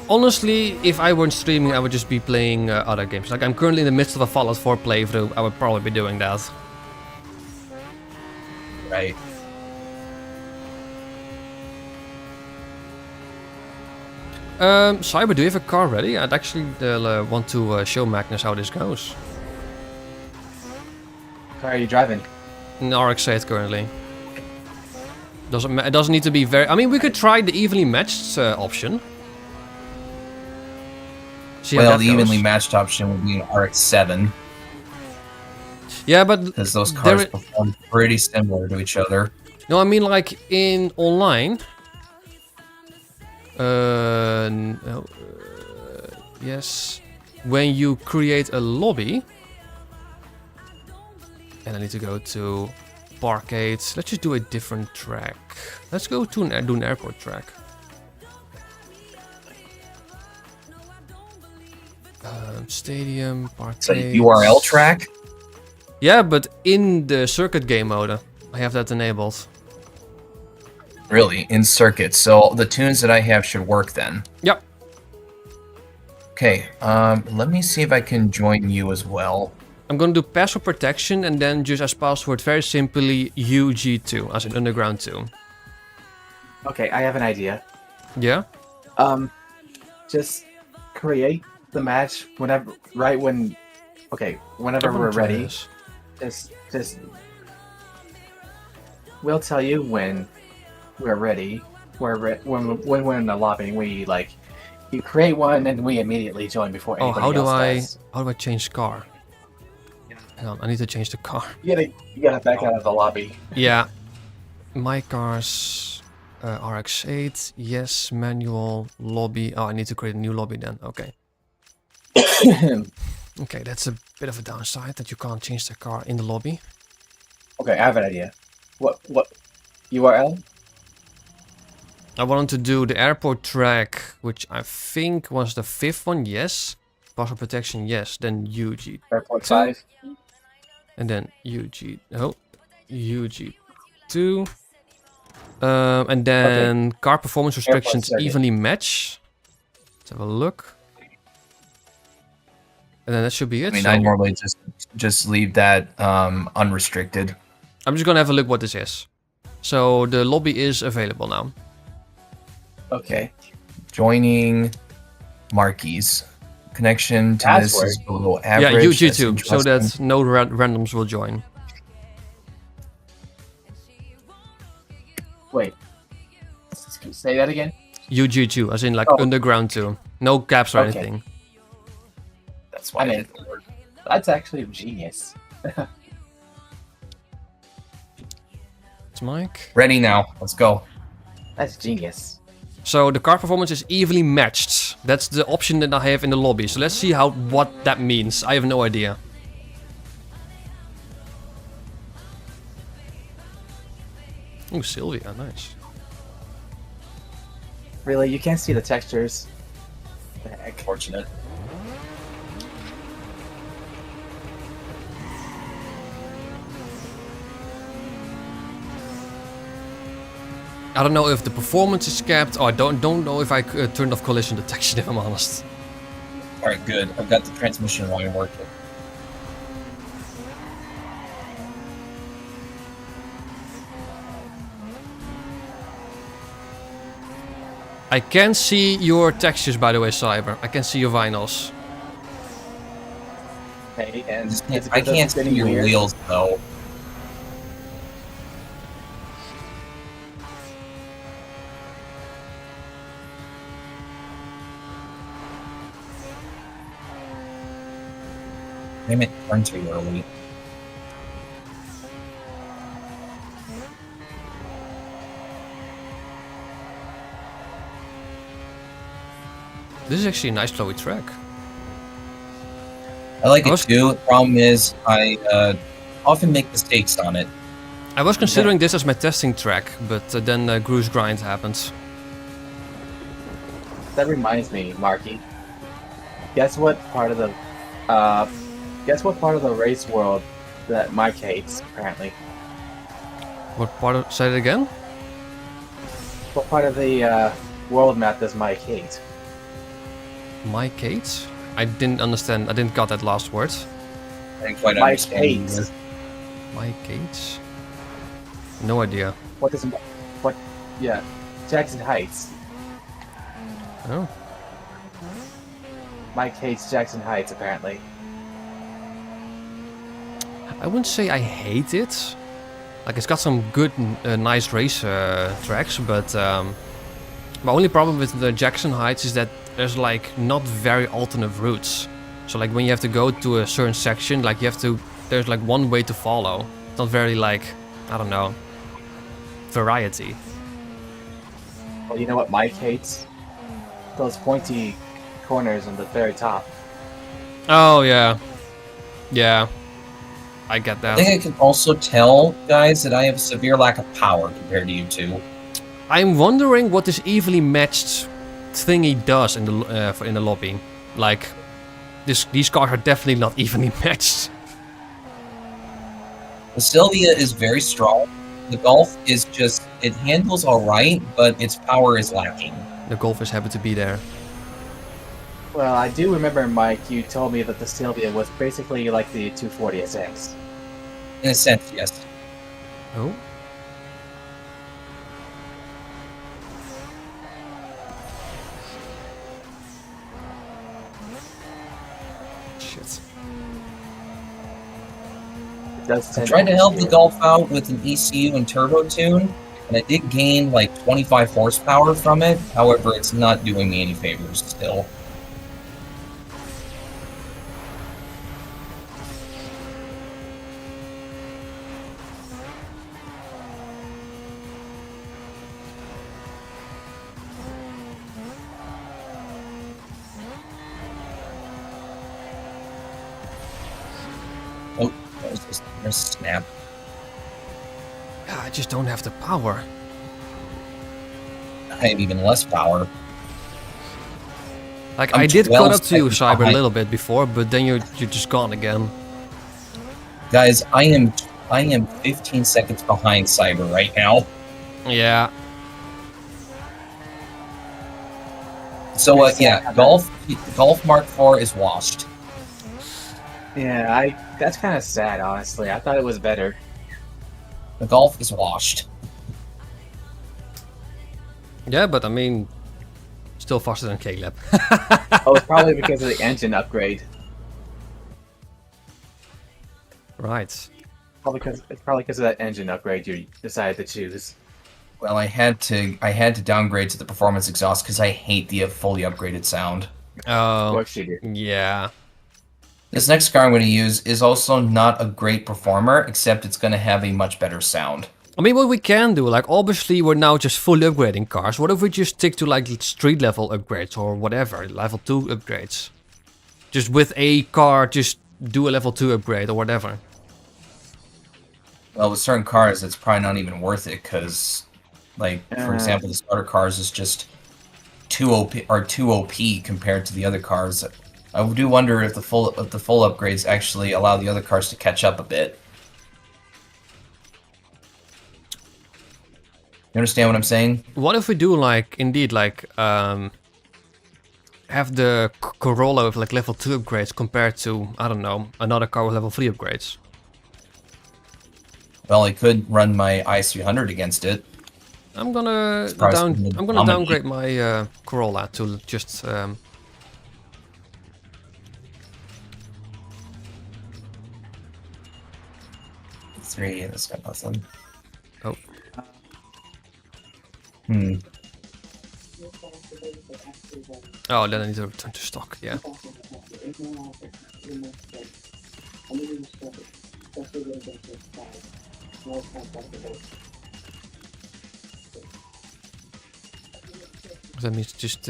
Honestly, if I weren't streaming, I would just be playing other games. Like, I'm currently in the midst of a Fallout 4 playthrough. I would probably be doing that. Right. Cyber, do you have a car ready? I'd actually want to show Magnus how this goes. Car are you driving? An RX-8 currently. It doesn't need to be very... I mean, we could try the evenly matched option. See how Well, that the goes. evenly matched option would be an RX-7 Yeah, but... because those there cars i- perform pretty similar to each other. No, I mean like in online. No, yes. When you create a lobby. And I need to go to Parkade. Let's just do a different track. Let's go to do an airport track. Stadium, Parkade. So URL track? Yeah, but in the circuit game mode, I have that enabled. Really? In circuit. So the tunes that I have should work then. Yep. Okay, let me see if I can join you as well. I'm gonna do password protection and then just as password very simply UG2 as in Underground 2. Okay, I have an idea. Yeah? Just create the match whenever we're ready. Just we'll tell you when we're ready. When we're in the lobby, you create one and we immediately join before Oh, anybody else does. how do I change car? Hang on, I need to change the car. You gotta back out of the lobby. Yeah. My cars. RX8, yes, manual, lobby. Oh, I need to create a new lobby then. Okay. Okay, that's a bit of a downside that you can't change the car in the lobby. Okay, I have an idea. What URL? I wanted to do the airport track, which I think was the 5th one, yes. Partial protection, yes. Then UG. Airport Two. 5. And then UG2. And then car performance restrictions circuit. evenly match. Let's have a look. And then that should be it. I mean, so I normally just leave that unrestricted. I'm just gonna have a look what this is. So the lobby is available now. Okay. Joining marquees. Connection to this is below Yeah, average. That's UG2, so interesting. that no randoms will join. Wait. Say that again? UG2, as in like underground 2. No gaps or Okay. anything. That's why I mean, that's actually genius. It's Mike. Ready now. Let's go. That's genius. So the car performance is evenly matched. That's the option that I have in the lobby. So let's see what that means. I have no idea. Oh, Sylvia, nice. Really, you can't see the textures. What the heck? Fortunate. I don't know if the performance is capped, or I don't know if I turned off collision detection, if I'm honest. All right, good. I've got the transmission line working. I can see your textures, by the way, Cyber. I can see your vinyls. Okay, and I can't see your wheels though. Damn it, turn too early. This is actually a nice flowy track. I like it too. The problem is I often make mistakes on it. I was considering this as my testing track, but then Gru's grind happened. That reminds me, Marky. Guess what part of the race world that Mike hates, apparently? What part of... Say it again? What part of the world map does Mike hate? Mike hates? I didn't understand. I didn't got that last word. I didn't quite Mike understand hates. either. Mike hates? No idea. What does what? Yeah, Jackson Heights. Oh. Mike hates Jackson Heights, apparently. I wouldn't say I hate it. Like, it's got some good, nice race tracks, but my only problem with the Jackson Heights is that there's like not very alternate routes. So like when you have to go to a certain section, like there's like one way to follow. It's not very like, I don't know, variety. Well, you know what Mike hates? Those pointy corners on the very top. Oh yeah. Yeah. I get that. I think I can also tell, guys, that I have a severe lack of power compared to you two. I'm wondering what this evenly matched thingy does in the lobby. Like, these cars are definitely not evenly matched. The Sylvia is very strong. The Golf is just, it handles alright, but its power is lacking. The Golf is happy to be there. Well, I do remember, Mike, you told me that the Sylvia was basically like the 240SX. In a sense, yes. Oh. Shit. It does I tend tried to help the be- Golf out with an ECU and turbo tune, and I did gain like 25 horsepower from it. However, it's not doing me any favors still. It Snap. I just don't have the power. I have even less power. Like, I'm I did 12 cut up to you, seconds Cyber, a behind. little bit before, but then you're just gone again. Guys, I am 15 seconds behind Cyber right now. Yeah. So yeah, Golf Mark IV is washed. Yeah, that's kind of sad, honestly. I thought it was better. The Golf is washed. Yeah, but I mean, still faster than Caleb. Oh, it's probably because of the engine upgrade. Right. It's probably because of that engine upgrade you decided to choose. Well, I had to downgrade to the performance exhaust because I hate the fully upgraded sound. Of Oh, course you do. yeah. This next car I'm going to use is also not a great performer, except it's going to have a much better sound. I mean, what we can do, like, obviously we're now just fully upgrading cars. What if we just stick to, like, street level upgrades or whatever, level 2 upgrades? Just with a car, just do a level 2 upgrade or whatever. Well, with certain cars, it's probably not even worth it because, like, for example, the starter cars is just too OP compared to the other cars. I do wonder if the full upgrades actually allow the other cars to catch up a bit. You understand what I'm saying? What if we do, like, indeed, like, have the Corolla with, like, level 2 upgrades compared to, I don't know, another car with level 3 upgrades? Well, I could run my IS300 against it. I'm gonna Surprise me, dominate. downgrade my Corolla to just 3, that's got nothing. Oh. Oh, then I need to return to stock, yeah. That means just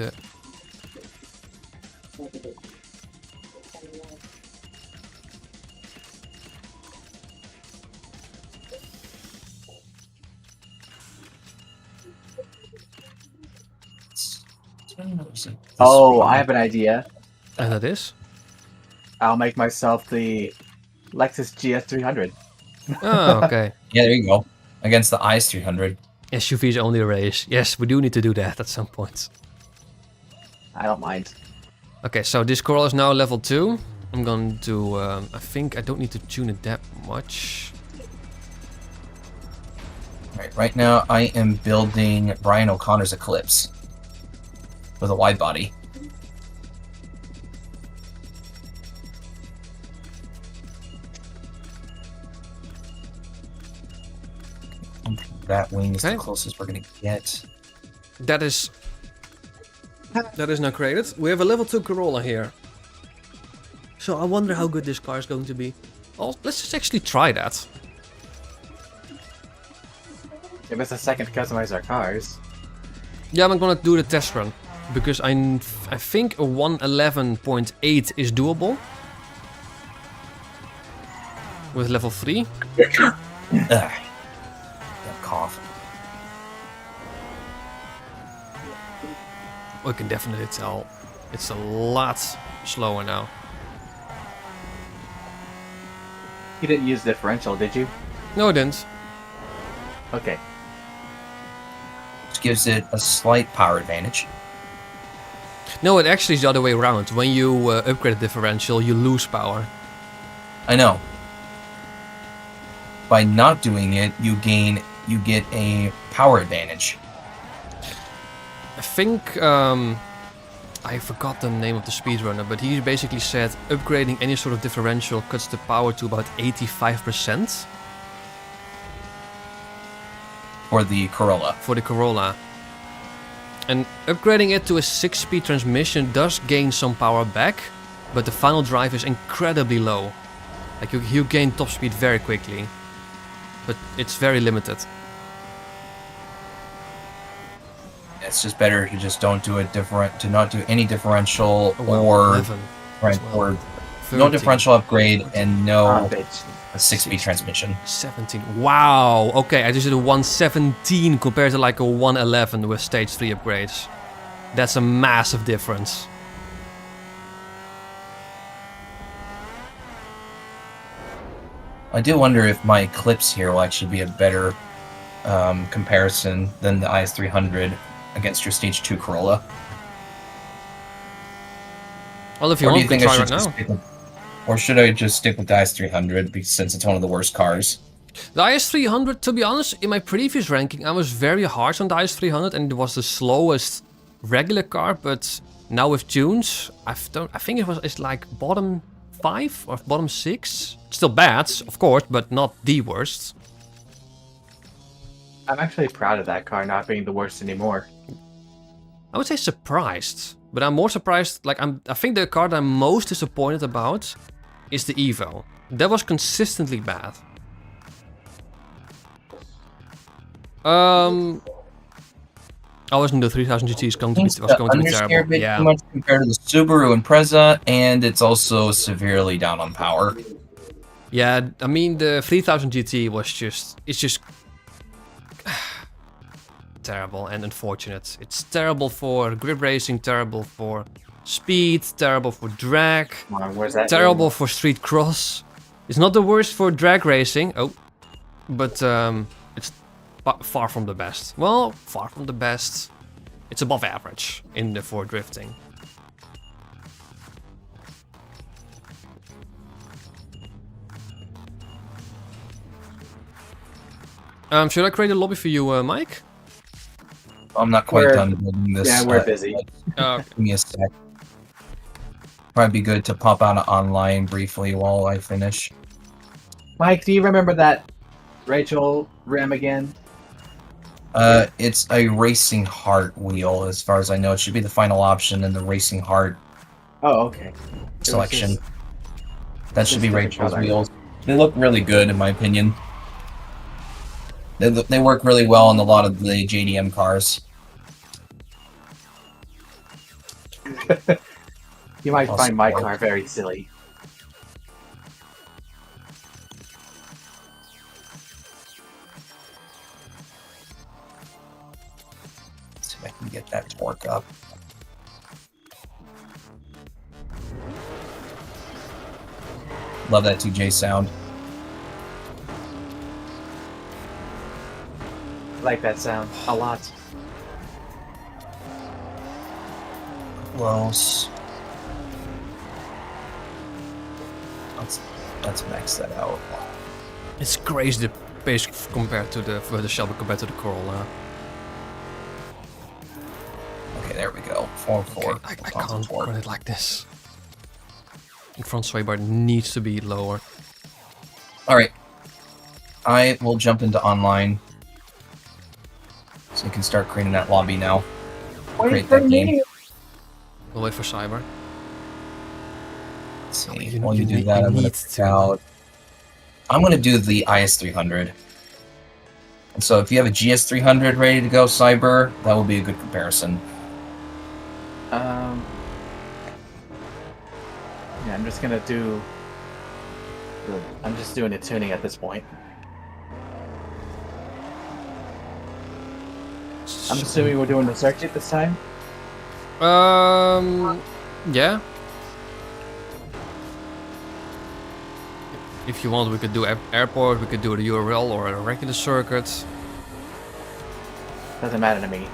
Oh, I have an idea. and that is? I'll make myself the Lexus GS300. Oh, okay. Yeah, there you go. Against the IS300. SUVs only a race. Yes, we do need to do that at some point. I don't mind. Okay, so this Corolla is now level 2. I'm going to, I think I don't need to tune it that much. Right now I am building Brian O'Connor's Eclipse with a wide body. That wing is the Okay. closest we're gonna get. That is now created. We have a level 2 Corolla here. So I wonder how good this car is going to be. Oh, let's just actually try that. Give us a second to customize our cars. Yeah, I'm gonna do the test run. Because I think a 111.8 is doable. With level 3. Ugh. That cough. We can definitely tell it's a lot slower now. You didn't use differential, did you? No, I didn't. Okay. Which gives it a slight power advantage. No, it actually is the other way around. When you upgrade the differential, you lose power. I know. By not doing it, you get a power advantage. I think I forgot the name of the speedrunner, but he basically said upgrading any sort of differential cuts the power to about 85% For the Corolla. for the Corolla. And upgrading it to a 6-speed transmission does gain some power back, but the final drive is incredibly low. Like you gain top speed very quickly, but it's very limited. It's just better to just don't do it to not do any differential Oh, well, or 11 as well. or no differential upgrade, and no bitch. a 6-speed transmission. 17. Wow. Okay, I just did a 117 compared to like a 111 with stage 3 upgrades. That's a massive difference. I do wonder if my Eclipse here will actually be a better comparison than the IS300 against your Stage 2 Corolla. Well, if you Or do want, you we can think I try should right just now. stick with, or should I just stick with the IS300 since it's one of the worst cars? The IS300, to be honest, in my previous ranking, I was very harsh on the IS300 and it was the slowest regular car, but now with tunes, I think it's like bottom 5 or bottom 6. Still bad, of course, but not the worst. I'm actually proud of that car not being the worst anymore. I would say surprised, but I'm more surprised, like I think the car that I'm most disappointed about is the Evo. That was consistently bad. I wasn't the 3000 GT was going to be terrible. Bit Yeah. too much compared to the Subaru Impreza, and it's also severely down on power. Yeah, I mean the 3000 GT was it's just terrible and unfortunate. It's terrible for grip racing, terrible for speed, terrible for drag, Come on, where's that? terrible for street cross. It's not the worst for drag racing, but it's far from the best. Well, far from the best. It's above average for drifting. Should I create a lobby for you, Mike? I'm not quite done building this. Yeah, we're busy. Give me a sec. Probably be good to pop out online briefly while I finish. Mike, do you remember that Rachel rim again? It's a Racing Heart wheel, as far as I know. It should be the final option in the Racing Heart Oh, okay. selection. That should be different Rachel's color. wheels. They look really good, in my opinion. They work really well on a lot of the JDM cars. You might Awesome. find my car very silly. Let's see if I can get that torque up. Love that 2J sound. I like that sound a lot. Close. Let's max that out. It's crazy the pace compared to the Shelby compared to the Corolla. Okay, there we go. 4-4. Okay, I can't run it like this. The front sway bar needs to be lower. Alright. I will jump into online. So you can start creating that lobby now. Create that game. We'll wait for Cyber. Let's see. You- While you you do need- that, you I'm gonna need pick to. out. I'm gonna do the IS300. And so if you have a GS300 ready to go, Cyber, that will be a good comparison. Yeah, I'm just gonna do. I'm just doing the tuning at this point. I'm assuming we're doing the circuit this time. Yeah. If you want, we could do airport, we could do the URL or a regular circuit. Doesn't matter to me.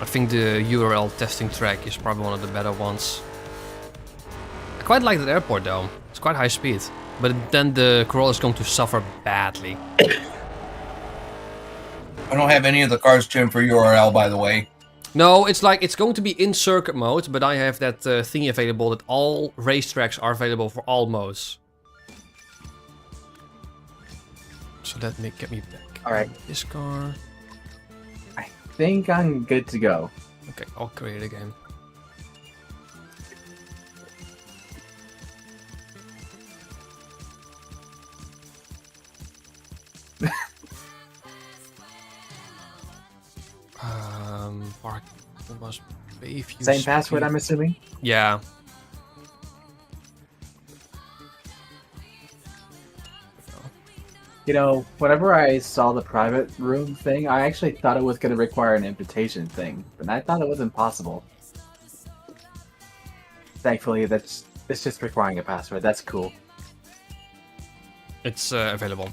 I think the URL testing track is probably one of the better ones. I quite like that airport though. It's quite high speed. But then the Corolla is going to suffer badly. I don't have any of the cars tuned for URL, by the way. No, it's like it's going to be in circuit mode, but I have that thingy available that all racetracks are available for all modes. So let me get me back. All right. This car. I think I'm good to go. Okay, I'll create it again. Park was Bayview. Same password, I'm assuming. Yeah. You know, whenever I saw the private room thing, I actually thought it was going to require an invitation thing, but I thought it was impossible. Thankfully, it's just requiring a password. That's cool. It's available.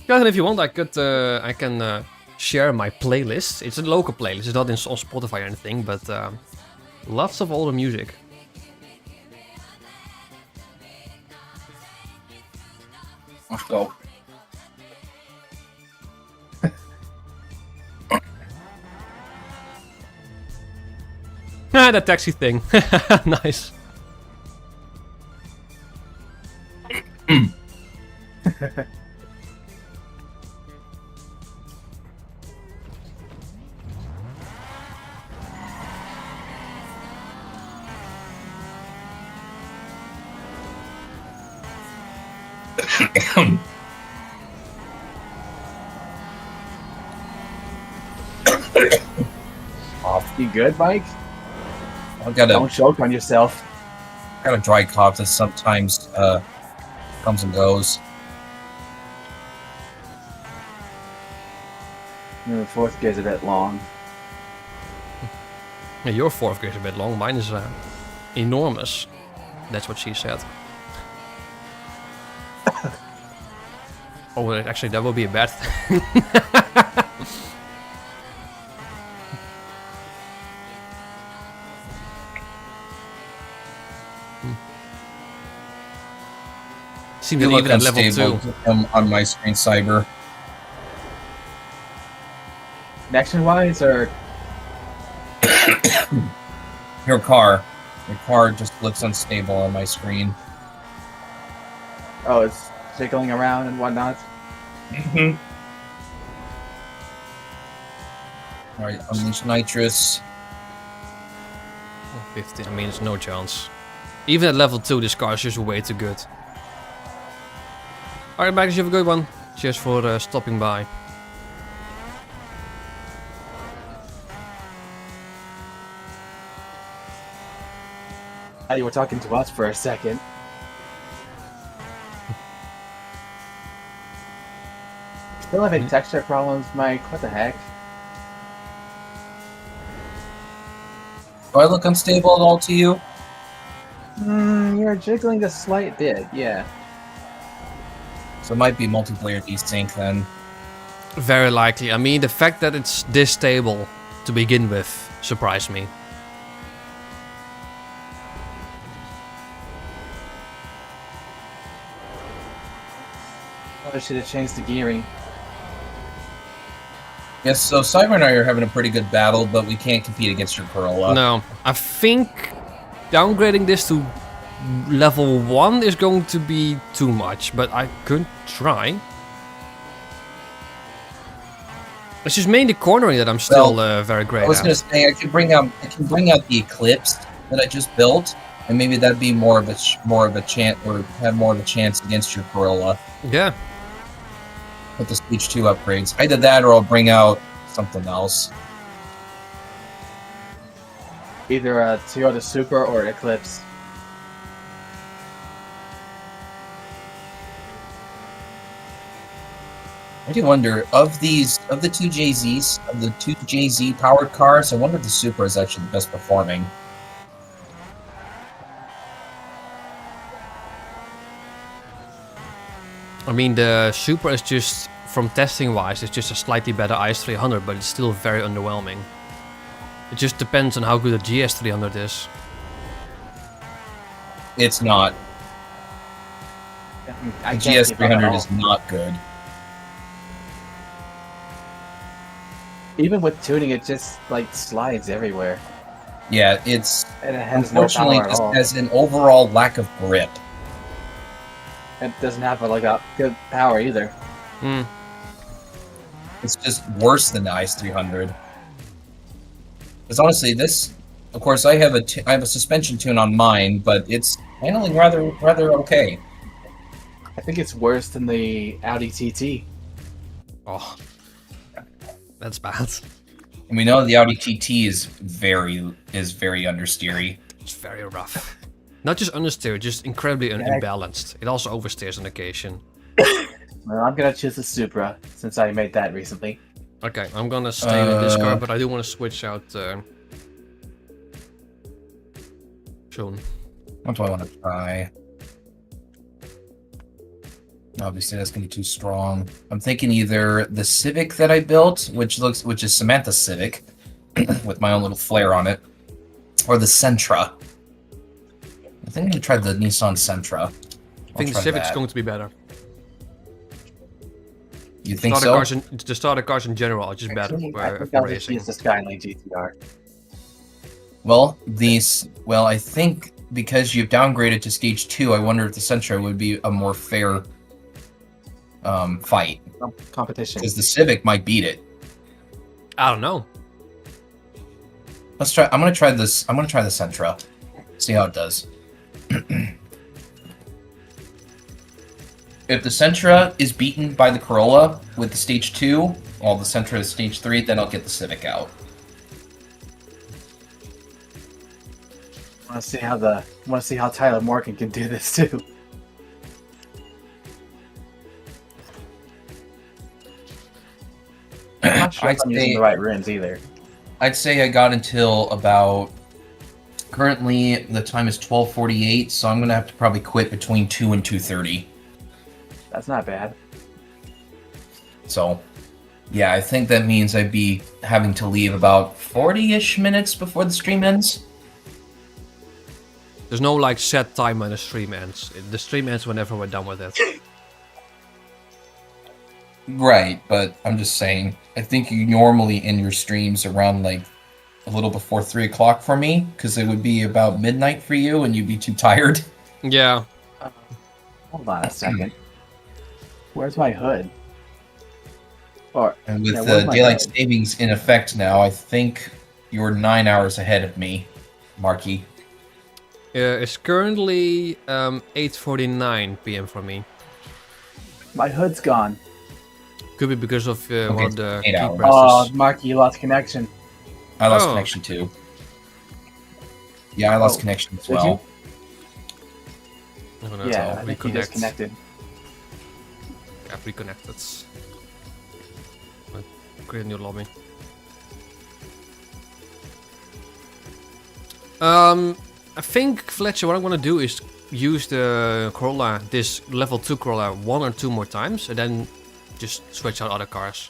Jonathan, if you want, I can share my playlist. It's a local playlist. It's not on Spotify or anything, but lots of older music. Let's go. Ah, that taxi thing. Nice. Off. You good, Mike? I've got Don't choke on yourself. a dry cough that sometimes comes and goes. The fourth gear's a bit long. Yeah, your fourth gear is a bit long. Mine is enormous. That's what she said. Oh, well, actually, that would be a bad thing. Seems You that look even at level unstable 2. on my screen, Cyber. Connection-wise, or Your car just looks unstable on my screen. oh, it's jiggling around and whatnot. Mm-hmm. All right, unleash nitrous. 50, I mean, there's no chance. Even at level 2, this car is just way too good. Alright, Magnus, you have a good one. Cheers for stopping by. You were talking to us for a second. Still having texture problems, Mike? What the heck? Do I look unstable at all to you? You're jiggling a slight bit, yeah. So it might be multiplayer desync then. Very likely. I mean, the fact that it's this stable to begin with surprised me. I should have changed the gearing. Yes, so Cyber and I are having a pretty good battle, but we can't compete against your Corolla. No, I think downgrading this to level 1 is going to be too much, but I could try. It's just mainly cornering that I'm still very great I was at. gonna say I can bring out the Eclipse that I just built, and maybe that'd be more of a chance, or have more of a chance against your Corolla Yeah. with the Speech 2 upgrades. Either that, or I'll bring out something else. Either a Toyota Supra or Eclipse. I do wonder, of the two JZ powered cars, I wonder if the Supra is actually the best performing. I mean, the Supra is just, from testing wise, it's just a slightly better IS300, but it's still very underwhelming. It just depends on how good a GS300 is. It's not. I The can't keep up at GS300 all. is not good. Even with tuning, it just like slides everywhere, Yeah, it's and it has no unfortunately power at just all. has an overall lack of grip. It doesn't have like a good power either. Hmm. It's just worse than the IS300. Because honestly, this, of course, I have a suspension tune on mine, but it's handling rather okay. I think it's worse than the Audi TT. Oh, that's bad. And we know the Audi TT is very understeery. It's very rough. Not just understeer, just incredibly Yeah. imbalanced. It also oversteers on occasion. Well, I'm gonna choose the Supra since I made that recently. Okay, I'm gonna stay with this car, but I do want to switch out soon. What do I want to try? Obviously, that's gonna be too strong. I'm thinking either the Civic that I built, which is Samantha's Civic, with my own little flair on it, or the Sentra. I think I'm gonna try the Nissan Sentra. I think the Civic's going to be better. You think so? The starter cars in general are just better I think for I'll just racing. use the Skyline GTR. Well, I think because you've downgraded to stage 2, I wonder if the Sentra would be a more fair fight. Competition. Because the Civic might beat it. I don't know. Let's try. I'm gonna try this. I'm gonna try the Sentra. See how it does. If the Sentra is beaten by the Corolla with the stage 2, while the Sentra is stage 3, then I'll get the Civic out. I want to see how Tyler Morgan can do this too. I'm not sure if I'm using the right rims either. I'd say I got until about. Currently, the time is 12:48, so I'm gonna have to probably quit between 2 and 2:30. That's not bad. So, yeah, I think that means I'd be having to leave about 40-ish minutes before the stream ends. There's no like set time when the stream ends. The stream ends whenever we're done with it. Right, but I'm just saying, I think you normally end your streams around like a little before 3 o'clock for me, because it would be about midnight for you and you'd be too tired. Yeah. Hold on a second. Where's my hood? And with the daylight savings in effect now, I think you're 9 hours ahead of me, Marky. It's currently 8:49 p.m. for me. My hood's gone. Could be because of one of the 8 key hours. presses. Oh, Marky, you lost connection. I lost Oh. connection too. Yeah, I lost Oh, connection as did well. I'm gonna Yeah, I think you reconnect. disconnected. I've reconnected. Create a new lobby. I think, Fletcher, what I'm gonna do is use the Corolla, this level 2 Corolla, 1 or 2 more times, and then just switch out other cars.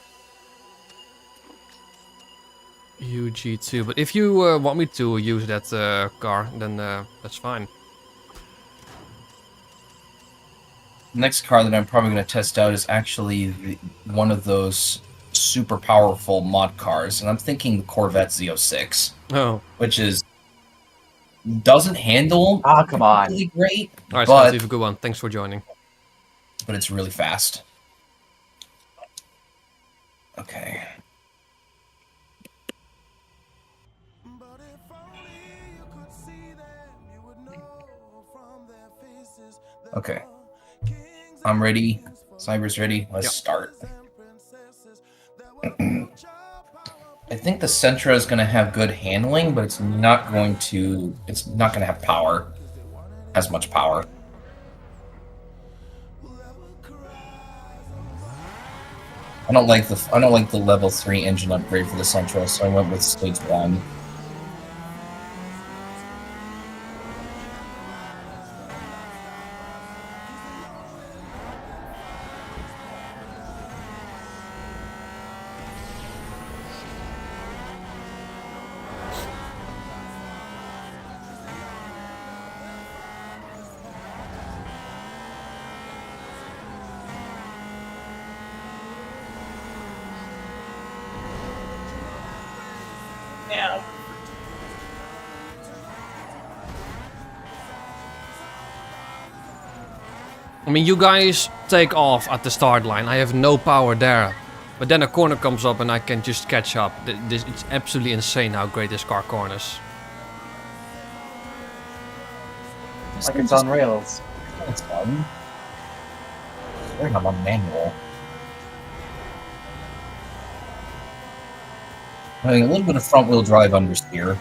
UG2, but if you want me to use that car, then that's fine. Next car that I'm probably going to test out is actually one of those super powerful mod cars, and I'm thinking the Corvette Z06, Oh. which doesn't handle Ah, come on. really great, Alright, but Steve, a good one. Thanks for joining. it's really fast. Okay. Okay. I'm ready. Cyber's ready. Let's start. I think the Sentra is going to have good handling, but it's not going to have power. As much power. I don't like the level 3 engine upgrade for the Sentra, so I went with stage 1. I mean, you guys take off at the start line. I have no power there. But then a corner comes up and I can just catch up. It's absolutely insane how great this car corners. Like it's on rails. It's fun. They're not on manual. Having a little bit of front wheel drive understeer.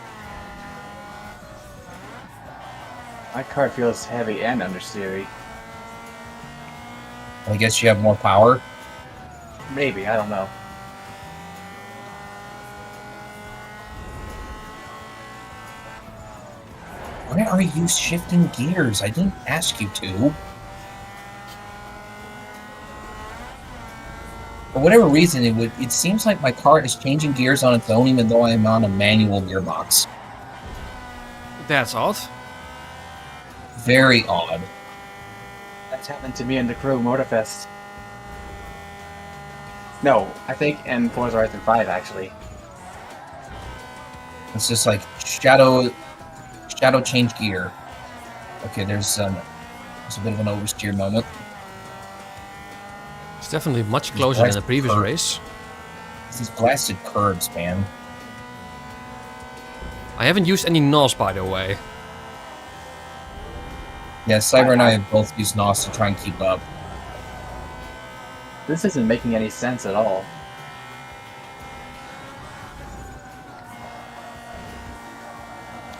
I My card feels heavy and understeery. I guess you have more power. Maybe, I don't know. Why are you shifting gears? I didn't ask you to. For whatever reason, it seems like my car is changing gears on its own, even though I'm on a manual gearbox. That's odd. Very odd. That's happened to me in the Crew Motorfest. No, I think in Forza Horizon 5, actually. It's just like shadow change gear. Okay, there's a bit of an oversteer moment. It's definitely much closer than the previous race. These blasted curbs, man. I haven't used any NOS, by the way. Yeah, Cyber and I have both used NOS to try and keep up. This isn't making any sense at all.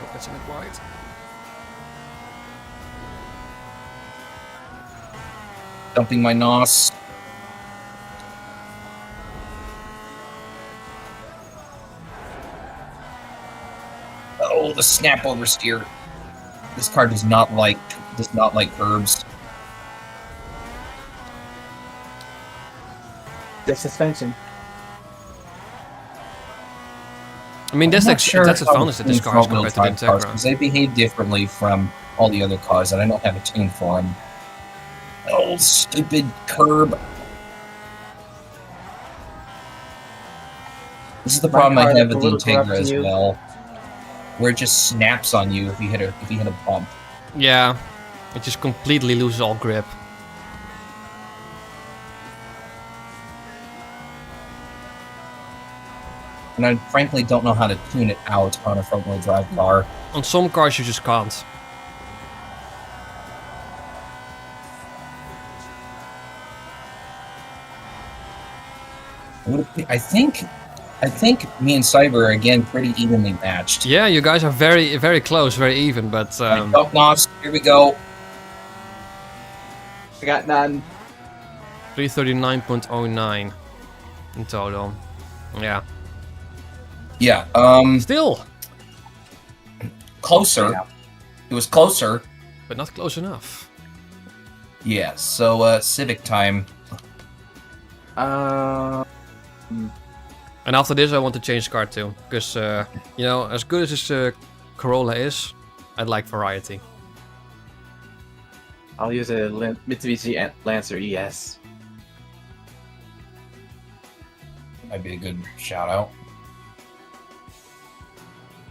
Oh, that's a bit wide. Dumping my NOS. Oh, the snap oversteer. This car does not like curbs. The suspension. I mean, that's I'm the not sure that's the how advantage that this the car is front-wheel compared to the drive cars, Integra. because they behave differently from all the other cars, and I don't have a tune for them. Oh, stupid curb. This is the My problem I car have is a with the little corrupt Integra to as you. well, where it just snaps on you if you hit a bump. Yeah, it just completely loses all grip. And I frankly don't know how to tune it out on a front-wheel drive car. On some cars you just can't. I think me and Cyber are again pretty evenly matched. Yeah, you guys are very, very close, very even, but Dump NOS, here we go. I got none. 339.09 in total. Yeah. Yeah, Still, closer. Yeah. It was closer. but not close enough. Yeah, so Civic time. And after this, I want to change car too, because you know, as good as this Corolla is, I'd like variety. I'll use a Mitsubishi Lancer ES. Might be a good shout out.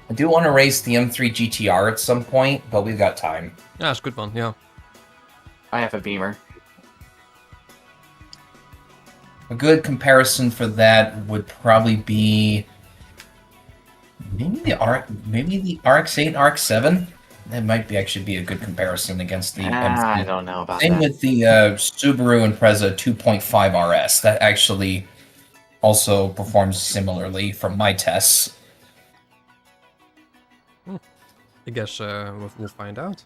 I do want to race the M3 GTR at some point, but we've got time. Yeah, it's a good one. Yeah. I have a Beamer. A good comparison for that would probably be maybe the RX-8, RX-7. That might be actually be a good comparison against the M3. I don't know about Same that. with the Subaru Impreza 2.5 RS. That actually also performs similarly from my tests. I guess we'll find out.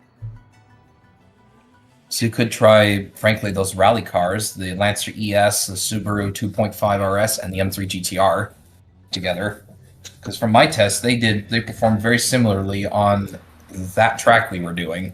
So you could try, frankly, those rally cars, the Lancer ES, the Subaru 2.5 RS, and the M3 GTR together. Because from my tests, they performed very similarly on that track we were doing.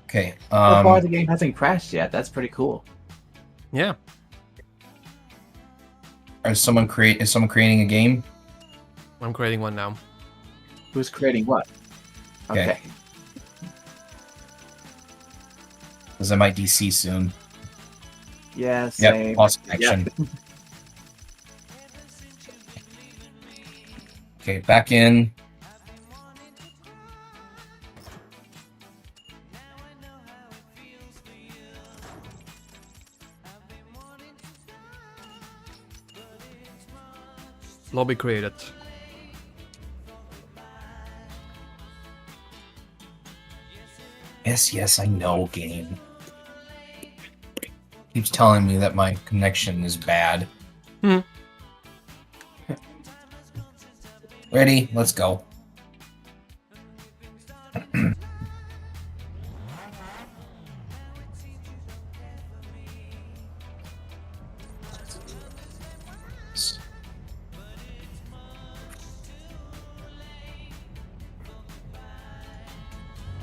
Okay. So far, the game hasn't crashed yet. That's pretty cool. Yeah. Is someone creating a game? I'm creating one now. Who's creating what? Okay. Because I might DC soon. Yeah, same. Yep, lost connection. Yep. Okay, back in. Lobby created. Yes, I know, game. keeps telling me that my connection is bad. Hmm. Ready? Let's go.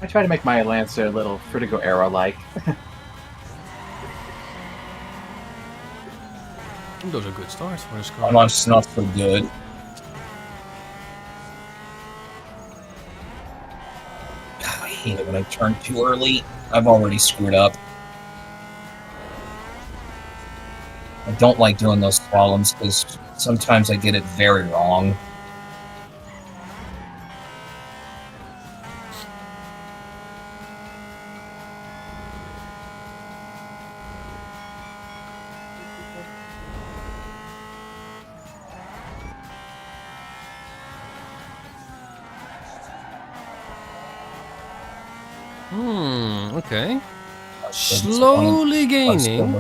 I try to make my Lancer a little Vertigo Arrow-like. Those are good starts for this car. Almost not so good. I hate it when I turn too early. I've already screwed up. I don't like doing those slaloms because sometimes I get it very wrong. Okay. Slowly gaining.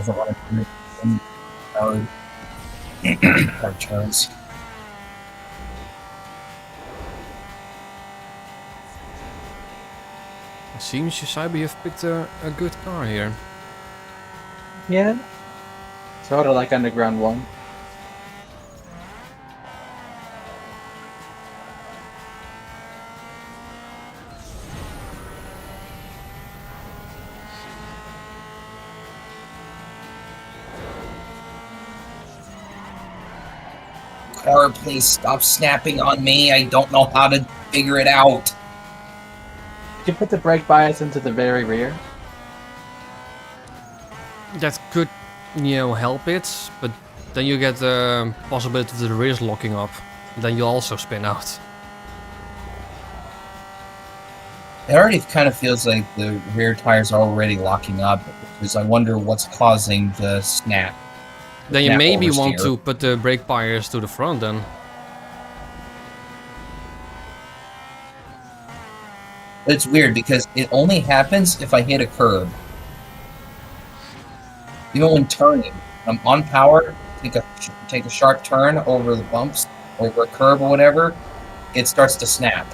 Our turns. It seems Cyber, you've picked a good car here. Yeah. Sort of like Underground 1. Car, please stop snapping on me. I don't know how to figure it out. Did you put the brake bias into the very rear? That could, help it, but then you get the possibility of the rears locking up. Then you also spin out. It already kind of feels like the rear tires are already locking up, because I wonder what's causing the snap. Then you Snap maybe want oversteer. to put the brake bias to the front then. But it's weird because it only happens if I hit a curb. Even when turning, I'm on power, take a sharp turn over the bumps, over a curb or whatever, it starts to snap.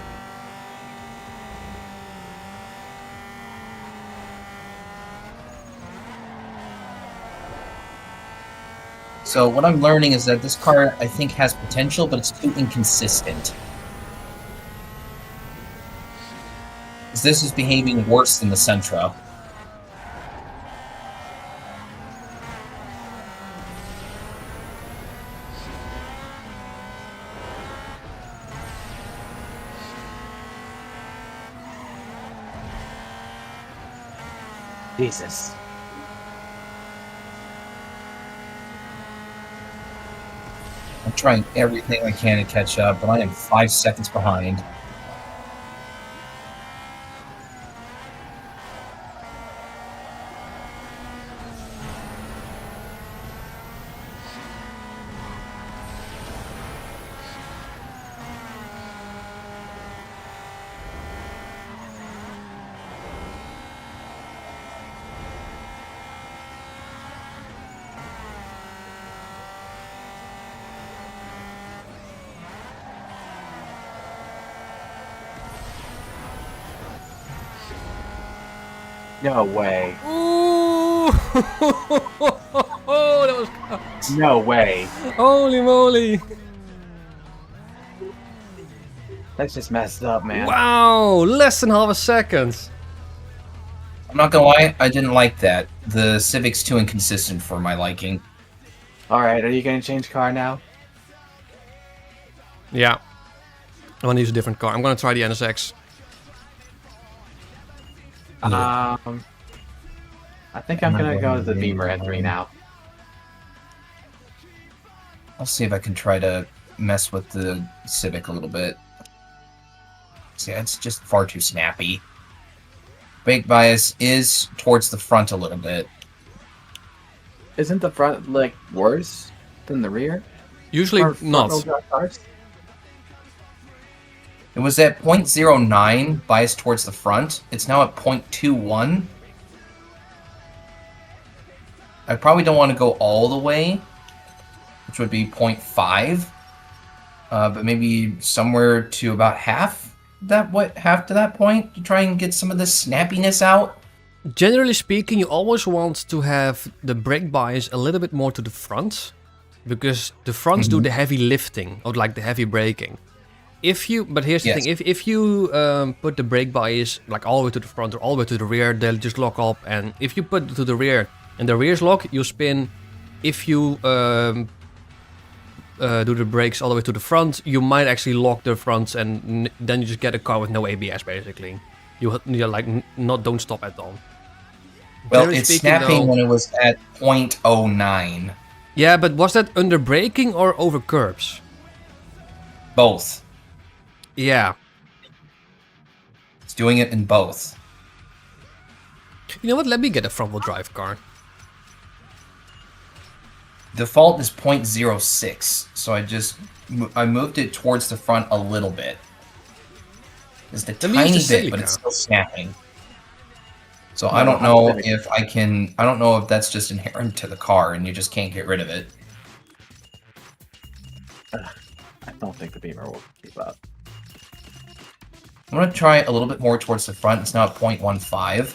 So what I'm learning is that this car, I think, has potential, but it's too inconsistent. Because this is behaving worse than the Sentra. Jesus. I'm trying everything I can to catch up, but I am 5 seconds behind. No way. Ooh! Oh, that was close. No way. Holy moly! That's just messed up, man. Wow, less than half a second. I'm not gonna lie, I didn't like that. The Civic's too inconsistent for my liking. Alright, are you gonna change car now? Yeah. I want to use a different car. I'm gonna try the NSX. Yeah. I think I'm gonna go to the Beamer N3 now. I'll see if I can try to mess with the Civic a little bit. See, it's just far too snappy. Brake bias is towards the front a little bit. Isn't the front, like, worse than the rear? Usually For front-wheel not. drive cars? It was at 0.09 biased towards the front. It's now at 0.21. I probably don't want to go all the way, which would be 0.5, but maybe somewhere to about half to that point to try and get some of the snappiness out. Generally speaking, you always want to have the brake bias a little bit more to the front, because the fronts do the heavy lifting, or like the heavy braking. But here's the thing, if you put the brake bias like all the way to the front or all the way to the rear, they'll just lock up. And if you put it to the rear and the rear's lock, you spin. If you do the brakes all the way to the front, you might actually lock the fronts, and then you just get a car with no ABS basically. You're like don't stop at all. Well, Generally it's speaking, snapping though, when it was at 0.09. Yeah, but was that under braking or over curbs? Both. Yeah. It's doing it in both. You know what? Let me get a front-wheel drive car. Default is 0.06, so I moved it towards the front a little bit. Just a tiny bit, but it's still snapping. So I don't know if I don't know if that's just inherent to the car and you just can't get rid of it. I don't think the Beamer will keep up. I'm going to try a little bit more towards the front. It's now at 0.15.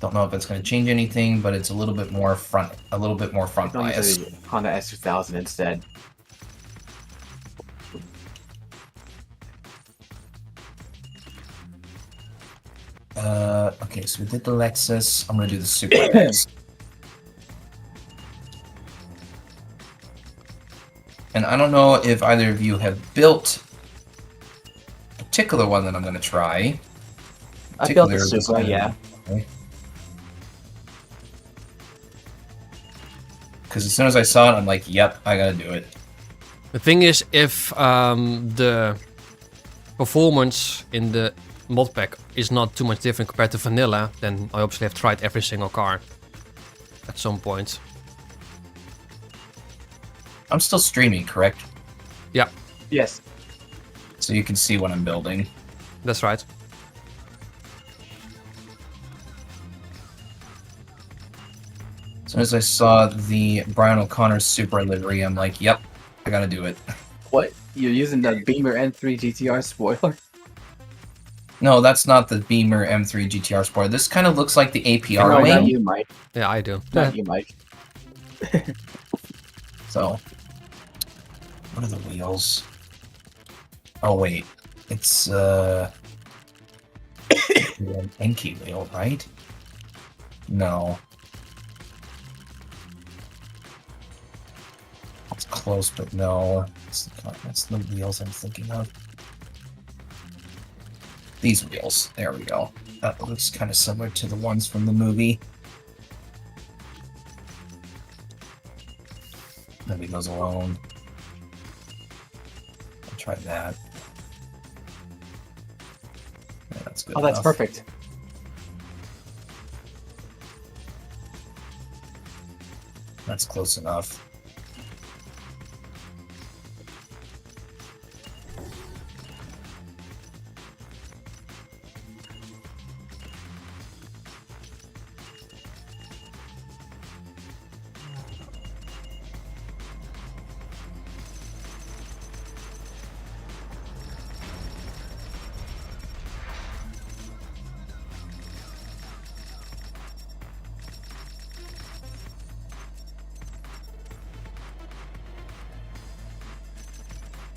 Don't know if it's going to change anything, but it's a little bit more front bias. The Honda S2000 instead. Okay, so we did the Lexus. I'm going to do the Super next. And I don't know if either of you have built a particular one that I'm going to try. I built the Supra, yeah. Because as soon as I saw it, I'm like, yep, I gotta do it. The thing is, if the performance in the mod pack is not too much different compared to vanilla, then I obviously have tried every single car at some point. I'm still streaming, correct? Yeah. Yes. So you can see what I'm building. That's right. As soon as I saw the Brian O'Connor Supra livery, I'm like, yep, I gotta do it. What? You're using the Beamer M3 GTR spoiler? No, that's not the Beamer M3 GTR Sport. This kind of looks like the APR No, wing. not you, Mike. Yeah, I do. Not you, Mike. So, what are the wheels? Oh wait, it's an Enki wheel, right? No. It's close, but no. That's the wheels I'm thinking of. These wheels. There we go. That looks kind of similar to the ones from the movie. Maybe those alone. I'll try that. Yeah, that's good. Oh, that's enough. perfect. That's close enough.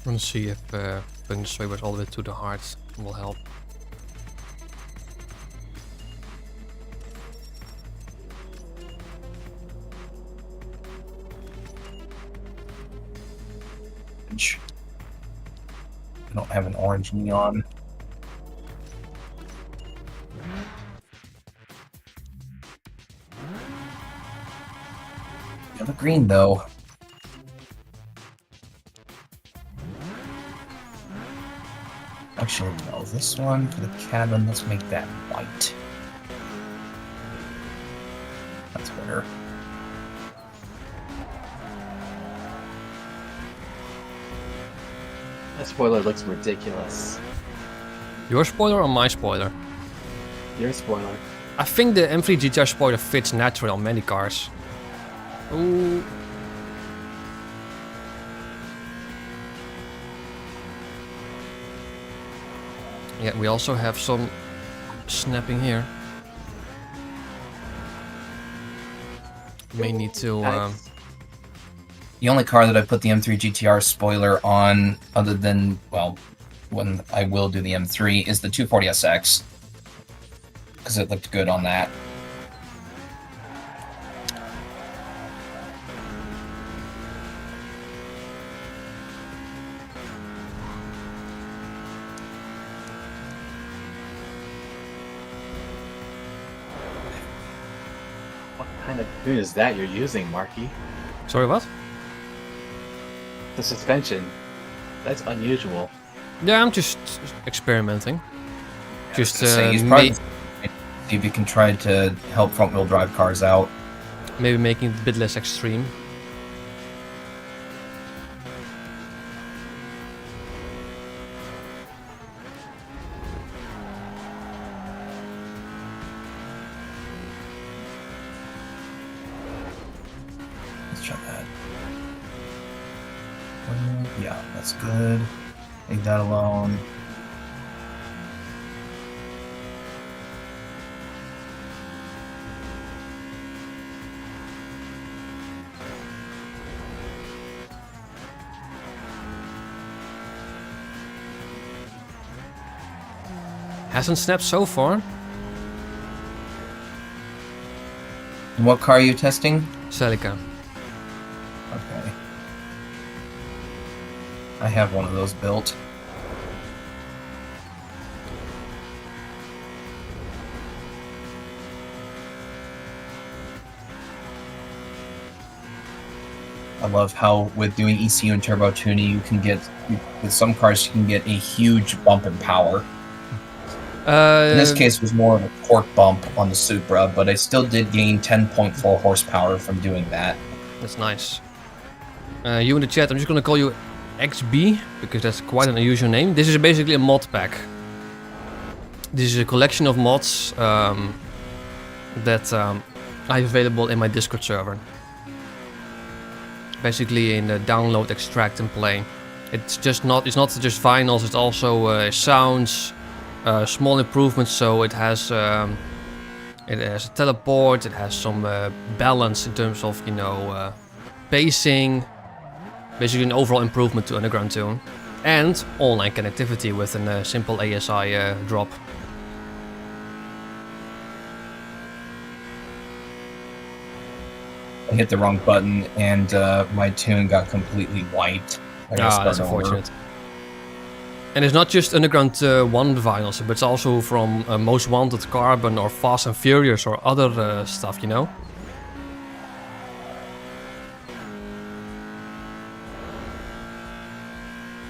I want to see if putting the sway bars all the way to the heart will help. I don't have an orange neon. I have a green though. Actually, no, this one for the cabin, let's make that white. That's better. That spoiler looks ridiculous. Your spoiler or my spoiler? Your spoiler. I think the M3 GTR spoiler fits naturally on many cars. Ooh. Yeah, we also have some snapping here. May need to. Nice. The only car that I put the M3 GTR spoiler on, other than, well, when I will do the M3, is the 240SX. Because it looked good on that. What kind of tune is that you're using, Marky? Sorry, what? The suspension. That's unusual. Yeah, I'm just experimenting. Just He's probably see if you can try to help front-wheel drive cars out. maybe making it a bit less extreme. Let's try that. Yeah, that's good. Leave that alone. Hasn't snapped so far. And what car are you testing? Celica. Okay. I have one of those built. I love how with doing ECU and turbo tuning, you can get, with some cars, you can get a huge bump in power. In this case, it was more of a torque bump on the Supra, but I still did gain 10.4 horsepower from doing that. That's nice. You in the chat, I'm just gonna call you XB, because that's quite an unusual name. This is basically a mod pack. This is a collection of mods that I have available in my Discord server. Basically in the download, extract and play. It's not just vinyls, it's also sounds, small improvements, so it has a teleport, it has some balance in terms of, you know, pacing, basically an overall improvement to Underground Tune, and online connectivity with a simple ASI drop. I hit the wrong button and my tune got completely wiped. I gotta start That's over. unfortunate. And it's not just Underground 1 vinyls, but it's also from Most Wanted, Carbon, or Fast and Furious, or other stuff, you know?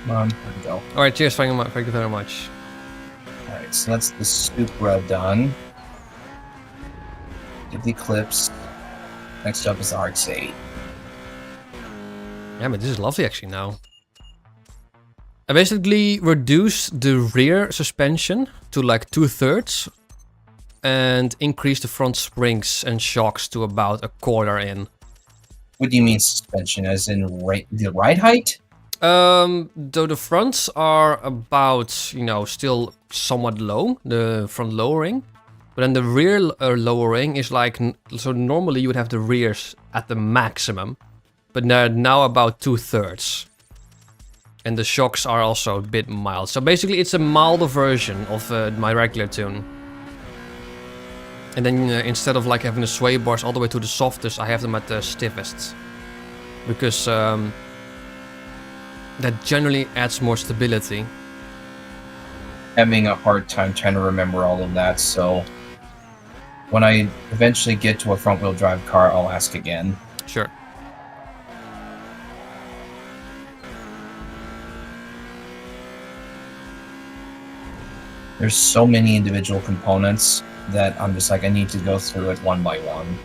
Come on, there we go. Alright, cheers, thank you very much. Alright, so that's the Supra done. Get the Eclipse. Next up is the RX-8. Yeah, but this is lovely actually now. I basically reduced the rear suspension to like 2/3 and increased the front springs and shocks to about 1/4 in. What do you mean suspension? As in the ride height? Though the fronts are about, you know, still somewhat low, the front lowering. But then the rear lowering is like, so normally you would have the rears at the maximum. But they're now about 2/3. And the shocks are also a bit mild. So basically it's a milder version of my regular tune. And then instead of like having the sway bars all the way to the softest, I have them at the stiffest. Because that generally adds more stability. Having a hard time trying to remember all of that, so when I eventually get to a front-wheel drive car, I'll ask again. Sure. There's so many individual components that I'm just like, I need to go through it one by one.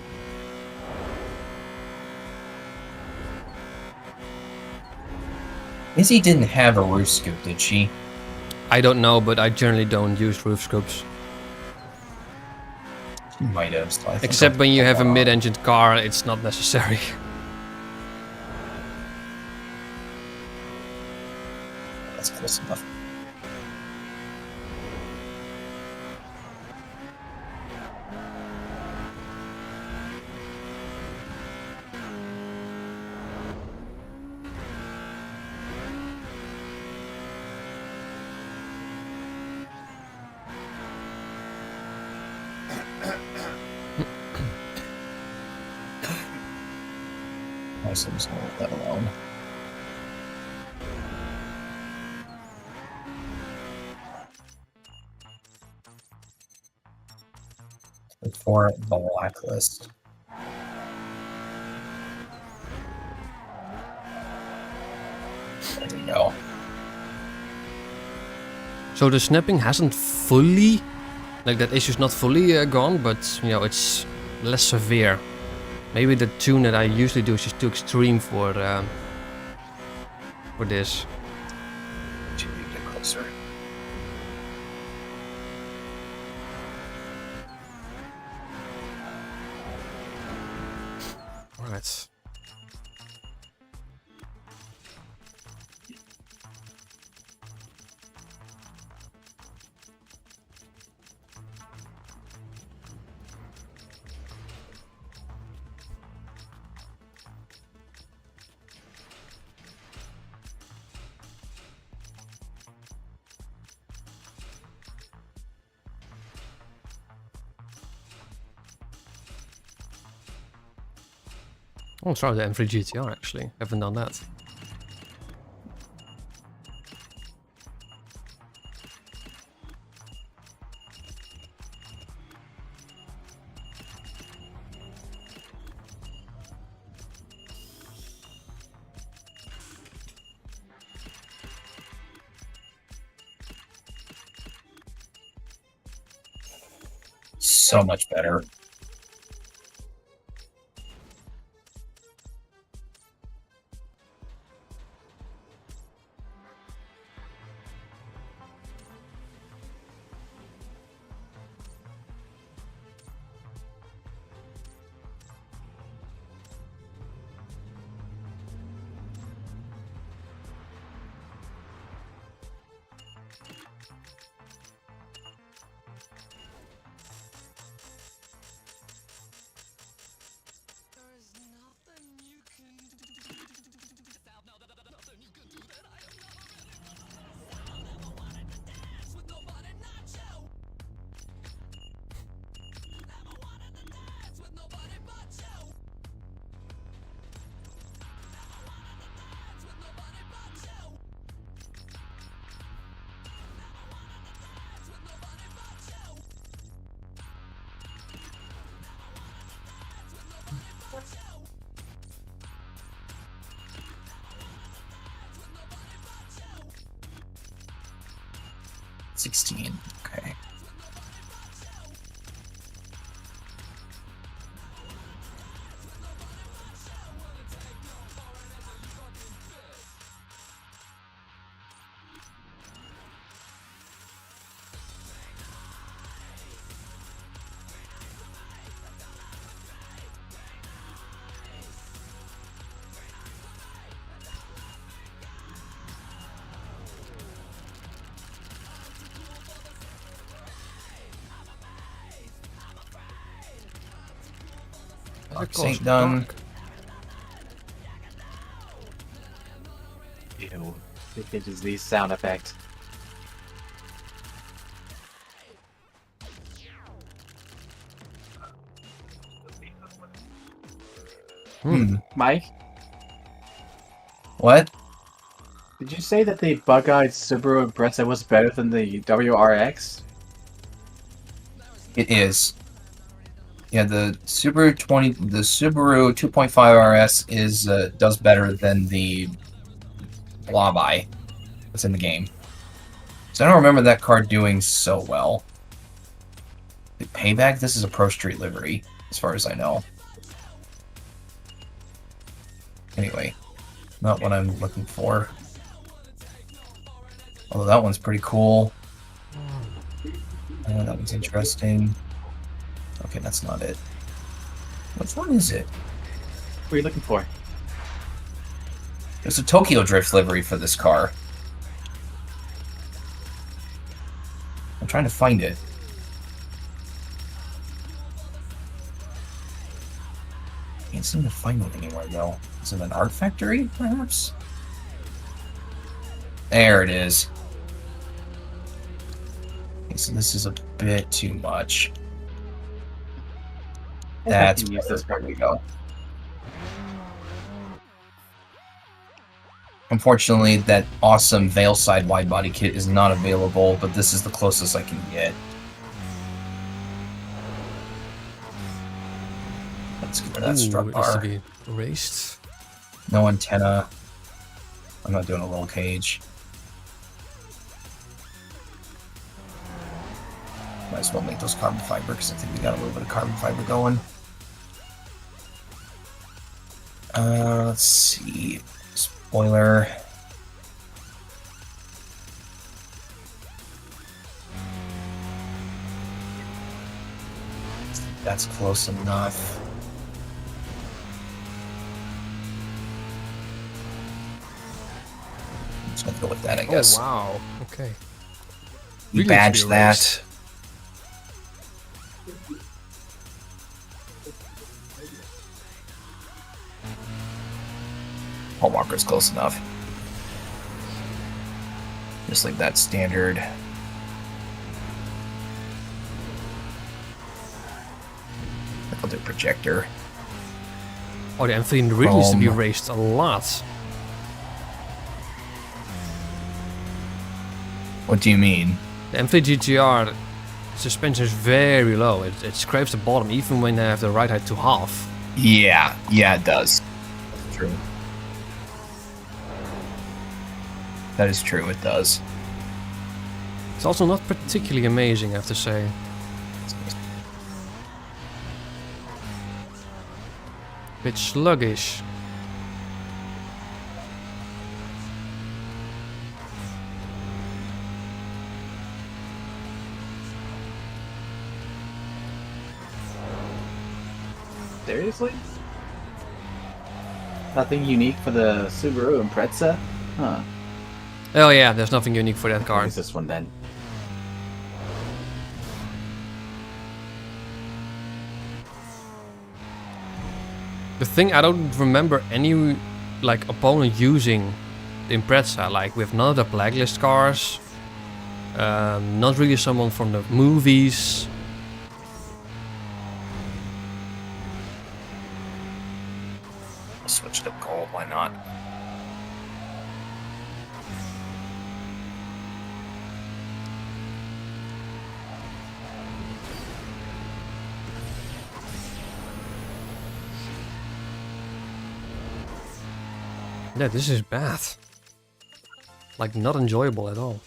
Izzy didn't have a roof scoop, did she? I don't know, but I generally don't use roof scoops. You might have. So I think Except I'll when you put have a one on. mid-engined car, it's not necessary. That's close enough. I'm just gonna let that alone. For blacklist. There you go. So the snapping hasn't fully, like that issue's not fully gone, but you know, it's less severe. Maybe the tune that I usually do is just too extreme for this. Should we get closer? Alright. Oh, let's try the M3 GTR actually. Haven't done that. So much better. $16. Okay. Box ain't done. Ew. I think it is the sound effect. Mike, What? did you say that the bug-eyed Subaru Impreza was better than the WRX? It is. Yeah, the Subaru 2.5 RS is does better than the Blob Eye that's in the game. So I don't remember that car doing so well. The Payback, this is a Pro Street livery, as far as I know. Anyway, not what I'm looking for. Although that one's pretty cool. That one's interesting. Okay, that's not it. Which one is it? What are you looking for? There's a Tokyo Drift livery for this car. I'm trying to find it. Can't seem to find it anywhere, though. Is it an art factory, perhaps? There it is. Okay, so this is a bit too much. I That's can use better. this There part. we go. Unfortunately, that awesome Veilside wide body kit is not available, but this is the closest I can get. Let's get rid of that strut It needs to bar. be erased. No antenna. I'm not doing a roll cage. Might as well make those carbon fiber because I think we got a little bit of carbon fiber going. Let's see. Spoiler. That's close enough. I'm just gonna go with that, I guess. Oh wow. Okay. We Really needs badge to be erased. that. Hole marker's close enough. Just like that standard. I'll do projector. Oh, the M3 really needs to be Chrome. erased a lot. What do you mean? The M3 GTR suspension is very low. It scrapes the bottom even when they have the ride height to half. Yeah, it does. That's true. That is true, it does. It's also not particularly amazing, I have to say. Bit sluggish. Seriously? Nothing unique for the Subaru Impreza? Huh. Oh yeah, there's nothing unique for that car. Use this one then. The thing, I don't remember any like opponent using the Impreza. Like with none of the blacklist cars. Not really someone from the movies. I'll switch to gold, why not? Yeah, this is bad. Like not enjoyable at all.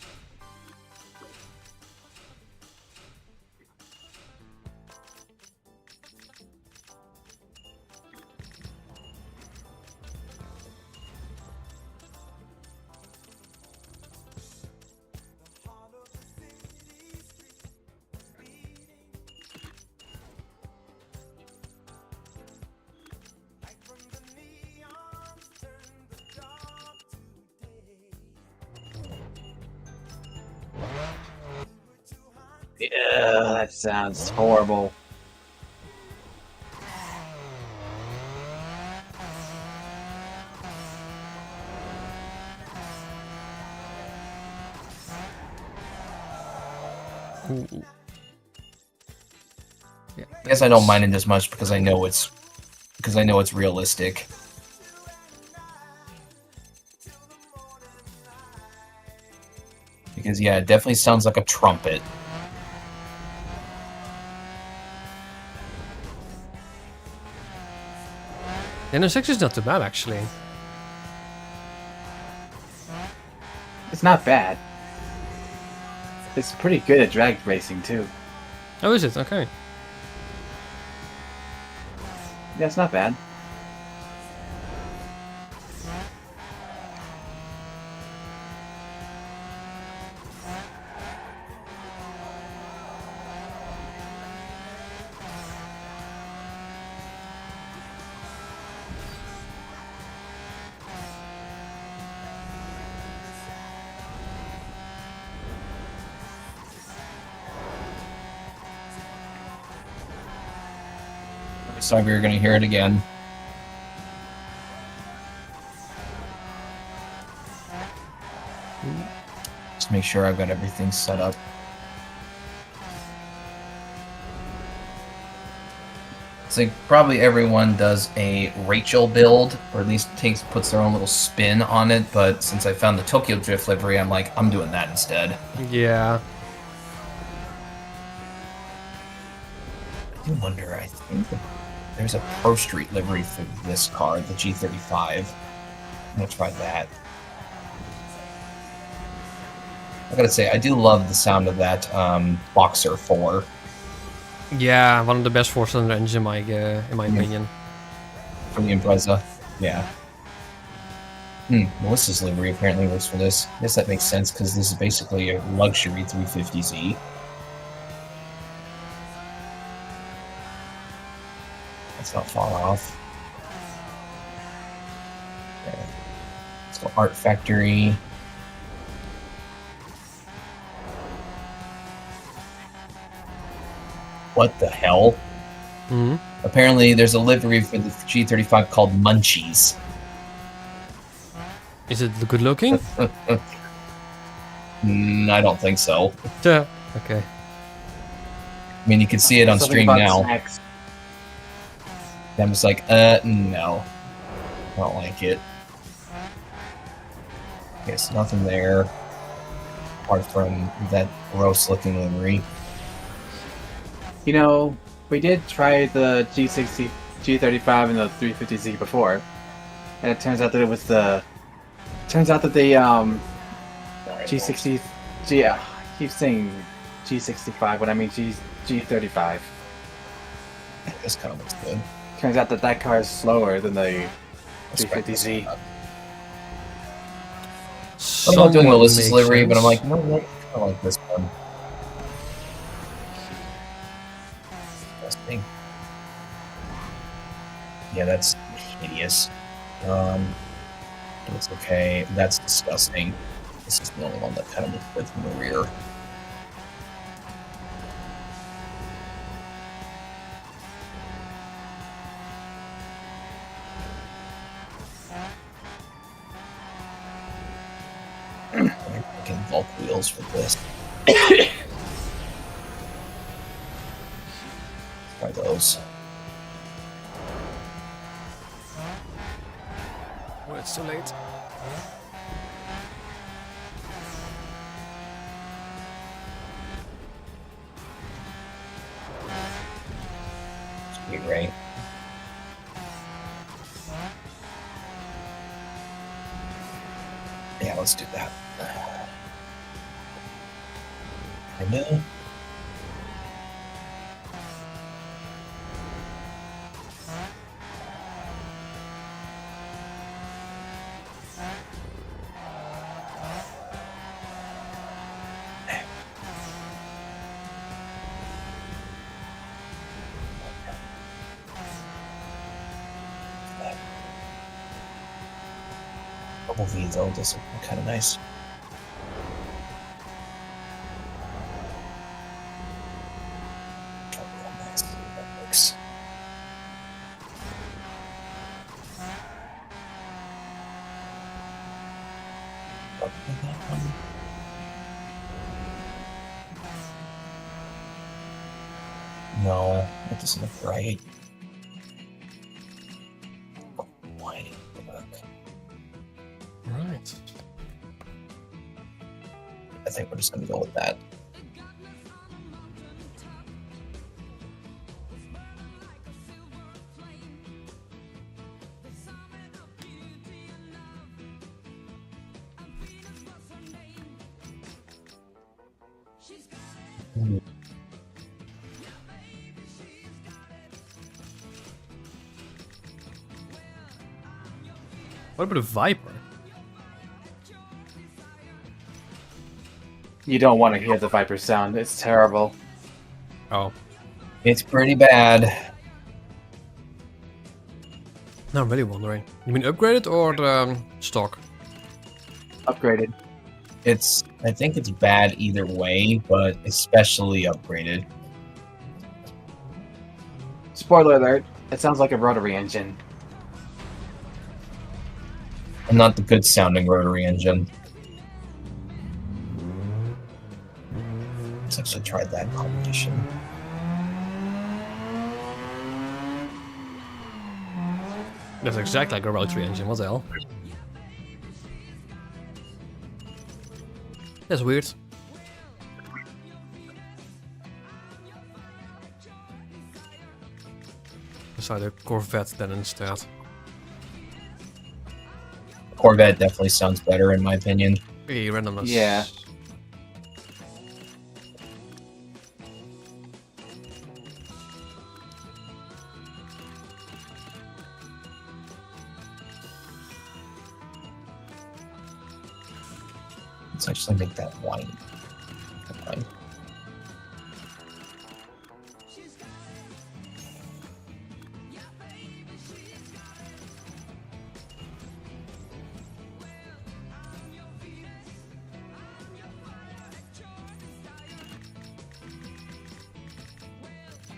Yeah, that sounds horrible. Ooh. Yeah, I guess I don't mind it as much because I know it's realistic. Because yeah, it definitely sounds like a trumpet. The NSX is not too bad actually. It's not bad. It's pretty good at drag racing too. Oh, is it? Okay. Yeah, it's not bad. Sorry, we were gonna hear it again. Just make sure I've got everything set up. So probably everyone does a Rachel build, or at least puts their own little spin on it. But since I found the Tokyo Drift livery, I'm like, I'm doing that instead. Yeah. I do wonder. I think there's a Pro Street livery for this car, the G35. I'm gonna try that. I gotta say, I do love the sound of that Boxer 4. Yeah, one of the best four-cylinder engines in my opinion. From the Impreza. Yeah. Melissa's livery apparently works for this. I guess that makes sense because this is basically a luxury 350Z. That's not far off. Okay. Let's go Art Factory. What the hell? Mm-hmm. Apparently, there's a livery for the G35 called Munchies. Is it good looking? I don't think so. Okay. I mean, you can see it on Something stream about now. snacks. I'm just like, no. I don't like it. Okay, so nothing there. Apart from that gross-looking livery. You know, we did try the G60, G35, and the 350Z before, and it turns out that it was the. Turns out that the G60, I keep saying G65 when I mean G35. This kind of looks good. Turns out that that car is slower than the 350Z. I'm not doing Somewhat Melissa's makes livery, but I'm sense. like, no, I kind of like this one. Disgusting. Yeah, that's hideous. It's okay. That's disgusting. This is the only one that kind of looks good from the rear. I'm getting Volk wheels for this. Try those. Oh, it's too late. Sweet Ray. Yeah, let's do that. I know. Couple V's though, this would be kind of nice. Nice. That works. No, that doesn't look right. Why did it work? Right. I think we're just gonna go with that. What about a Viper? You don't want to hear the Viper sound. It's terrible. Oh. It's pretty bad. No, I'm really wondering. You mean upgraded or stock? Upgraded. I think it's bad either way, but especially upgraded. Spoiler alert. It sounds like a rotary engine. And not the good sounding rotary engine. Let's actually try that competition. That's exactly like a rotary engine, what the hell? That's weird. Beside a Corvette then instead. Corvette definitely sounds better in my opinion. Hey, randomness. Yeah. Let's actually make that white. Okay.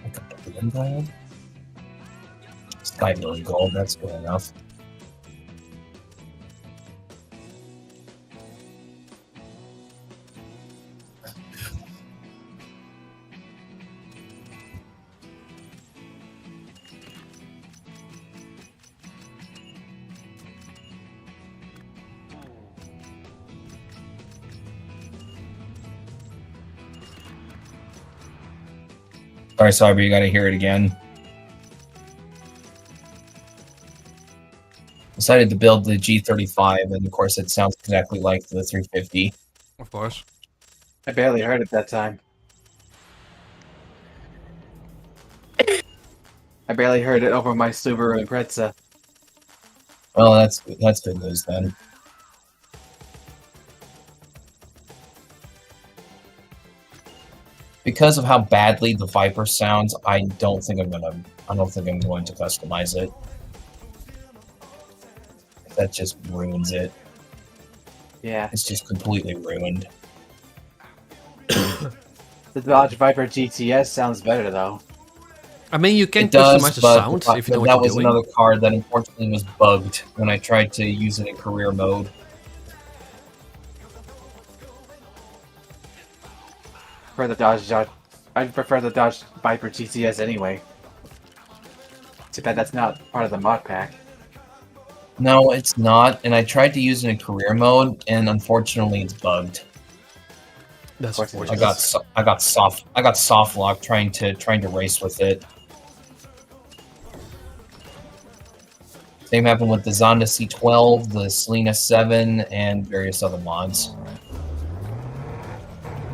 Make up the blue gold. Sky blue gold, that's good enough. Sorry, Cyber, you gotta hear it again. Decided to build the G35, and of course it sounds exactly like the 350. Of course. I barely heard it that time. I barely heard it over my Subaru Impreza. Well, that's good news then. Because of how badly the Viper sounds, I don't think I'm going to customize it. That just ruins it. Yeah. It's just completely ruined. The Dodge Viper GTS sounds better though. I mean, you can It does, customize the but sound if you know that what was you're doing. another car that unfortunately was bugged when I tried to use it in career mode. For the I prefer the Dodge Viper GTS anyway. Too bad that's not part of the mod pack. No, it's not, and I tried to use it in career mode, and unfortunately, it's bugged. That's Of course it unfortunate. I got soft lock trying to race with it. Same happened with the Zonda C12, the Selena 7, and various other mods.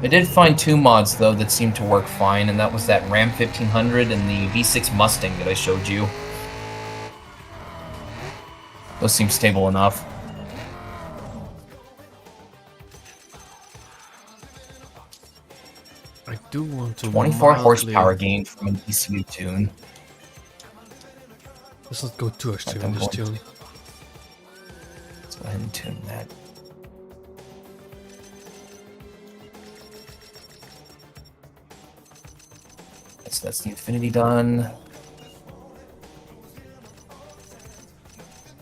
I did find two mods though that seemed to work fine, and that was that Ram 1500 and the V6 Mustang that I showed you. Those seem stable enough. I do want to 24 mildly- horsepower gain from an ECU tune. Let's not go too extreme in I'm this going tune. Let's go ahead and tune that. That's the Infinity done.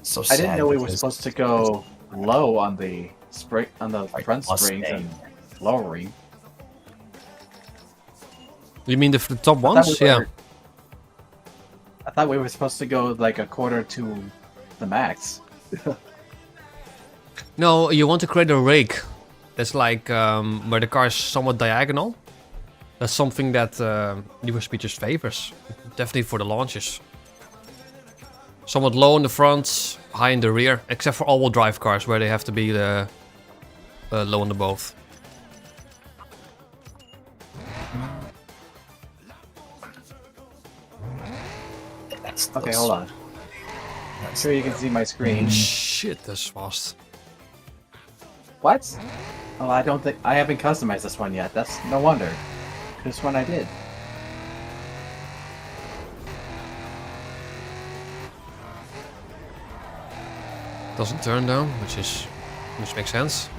So I didn't sad know we were because- supposed to go low on the front springs Mustang. and lowering. You mean the top I thought ones? we Yeah. were- I thought we were supposed to go like a quarter to the max. No, you want to create a rake. That's like where the car is somewhat diagonal. That's something that Need for Speed just favors. Definitely for the launches. Somewhat low in the front, high in the rear, except for all-wheel drive cars where they have to be low on the both. Okay, hold on. I'm sure you can see my screen. Shit, that's fast. What? Oh, I don't think I haven't customized this one yet. That's no wonder. This one I did. Doesn't turn down, which makes sense.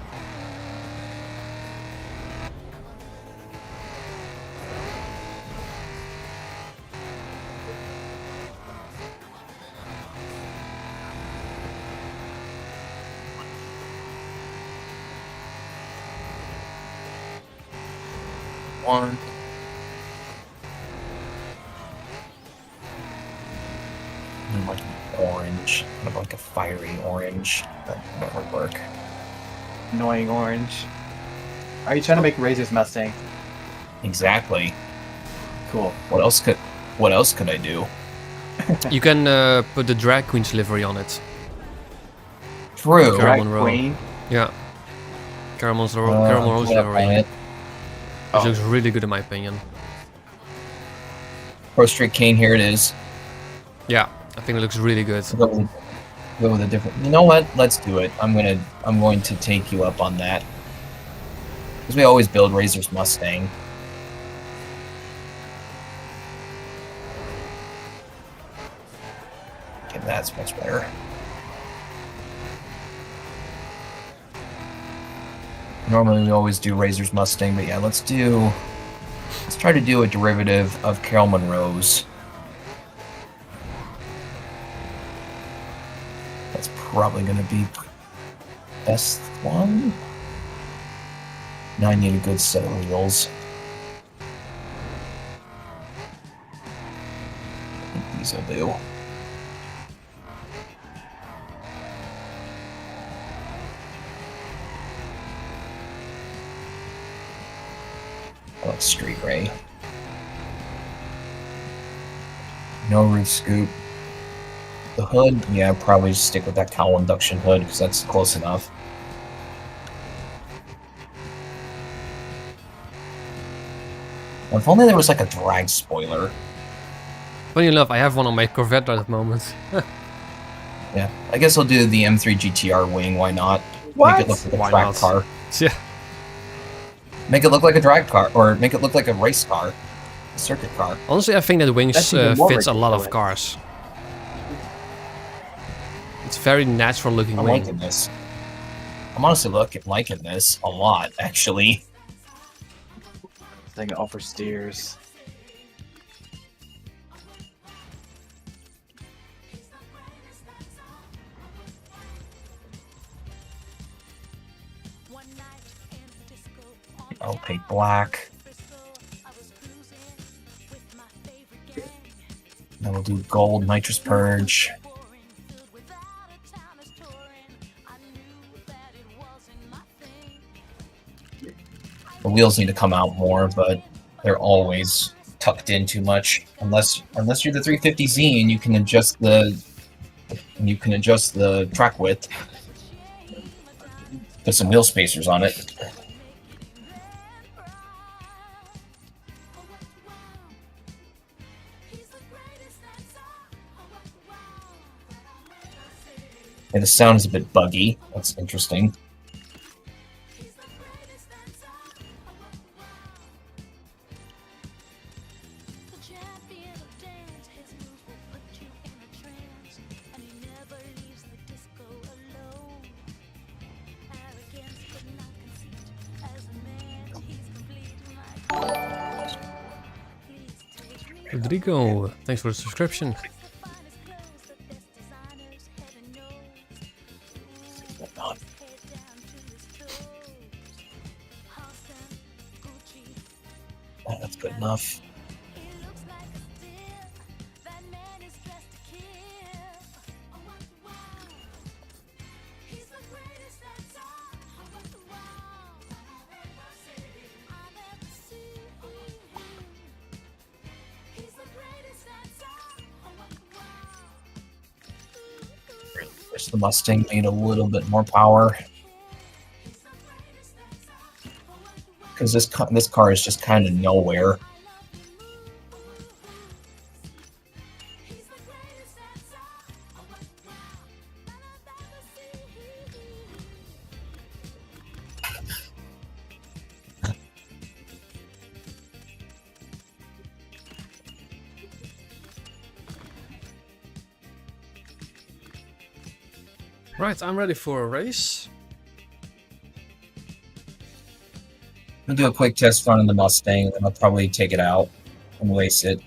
one. And like an orange, kind of like a fiery orange. That would work. Annoying orange. Are you trying to make Razor's Mustang? Exactly. Cool. What else could I do? You can put the drag queen's livery on it. True. Caramel Drag Monroe. Queen. Yeah. Caramel I'm Rose pulling up on livery. it. Which looks really good in my opinion. Pro Street Cane, here it is. Yeah, I think it looks really good. Go with a different. You know what? Let's do it. I'm going to take you up on that. Because we always build Razor's Mustang. Okay, that's much better. Normally we always do Razor's Mustang, but yeah, let's try to do a derivative of Carol Monroe's. That's probably gonna be best one. Now I need a good set of wheels. I think these will do. Oh, street ray. No roof scoop. The hood, yeah, probably just stick with that cowl induction hood because that's close enough. Well, if only there was like a drag spoiler. Funny enough, I have one on my Corvette at the moment. Yeah, I guess I'll do the M3 GTR wing. Why not? What? Make it look like a Why track not? car. Yeah. Make it look like a drag car, or make it look like a race car, a circuit car. Honestly, I think that wings That's even more fits a lot of ridiculous. cars. It's very natural looking I'm wing. liking this. I'm honestly liking this a lot, actually. Thing oversteers. I'll paint black. Then we'll do gold nitrous purge. The wheels need to come out more, but they're always tucked in too much. Unless you're the 350Z and you can adjust the track width. Put some wheel spacers on it. And the sound is a bit buggy. That's interesting. Rodrigo, thanks for the subscription. Oh, that's good enough. Wish the Mustang made a little bit more power. Because this car is just kind of nowhere. Right, I'm ready for a race. I'll do a quick test run on the Mustang, and then I'll probably take it out and race it.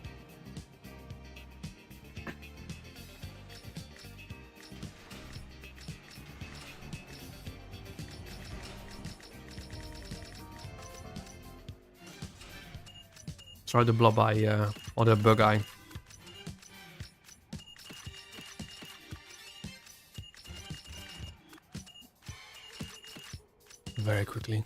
Try the blob eye or the bug eye. Very quickly.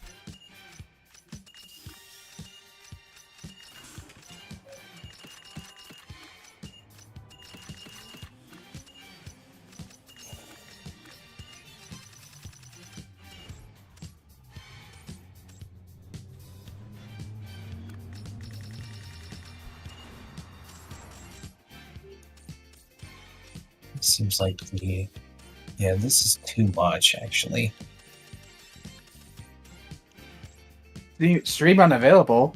Seems like yeah, this is too much actually. Stream unavailable.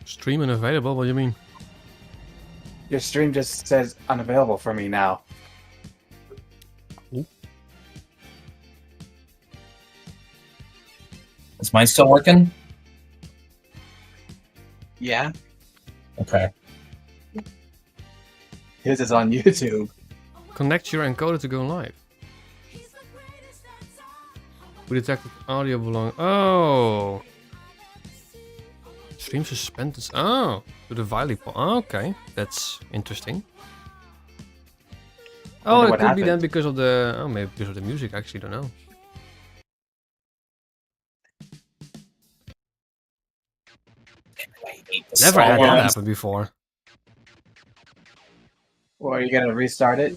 Stream unavailable, what do you mean? Your stream just says unavailable for me now. Ooh. Is mine still working? Yeah. Okay. His is on YouTube. Connect your encoder to go live. We detected audio belong. Oh. Stream suspended. Oh. To the Viley. Okay. That's interesting. Oh, Wonder it what could be then happened. because of the. Oh, maybe because of the music. I actually don't know. I hate this Never had song. that happen before. Or are you gonna restart it?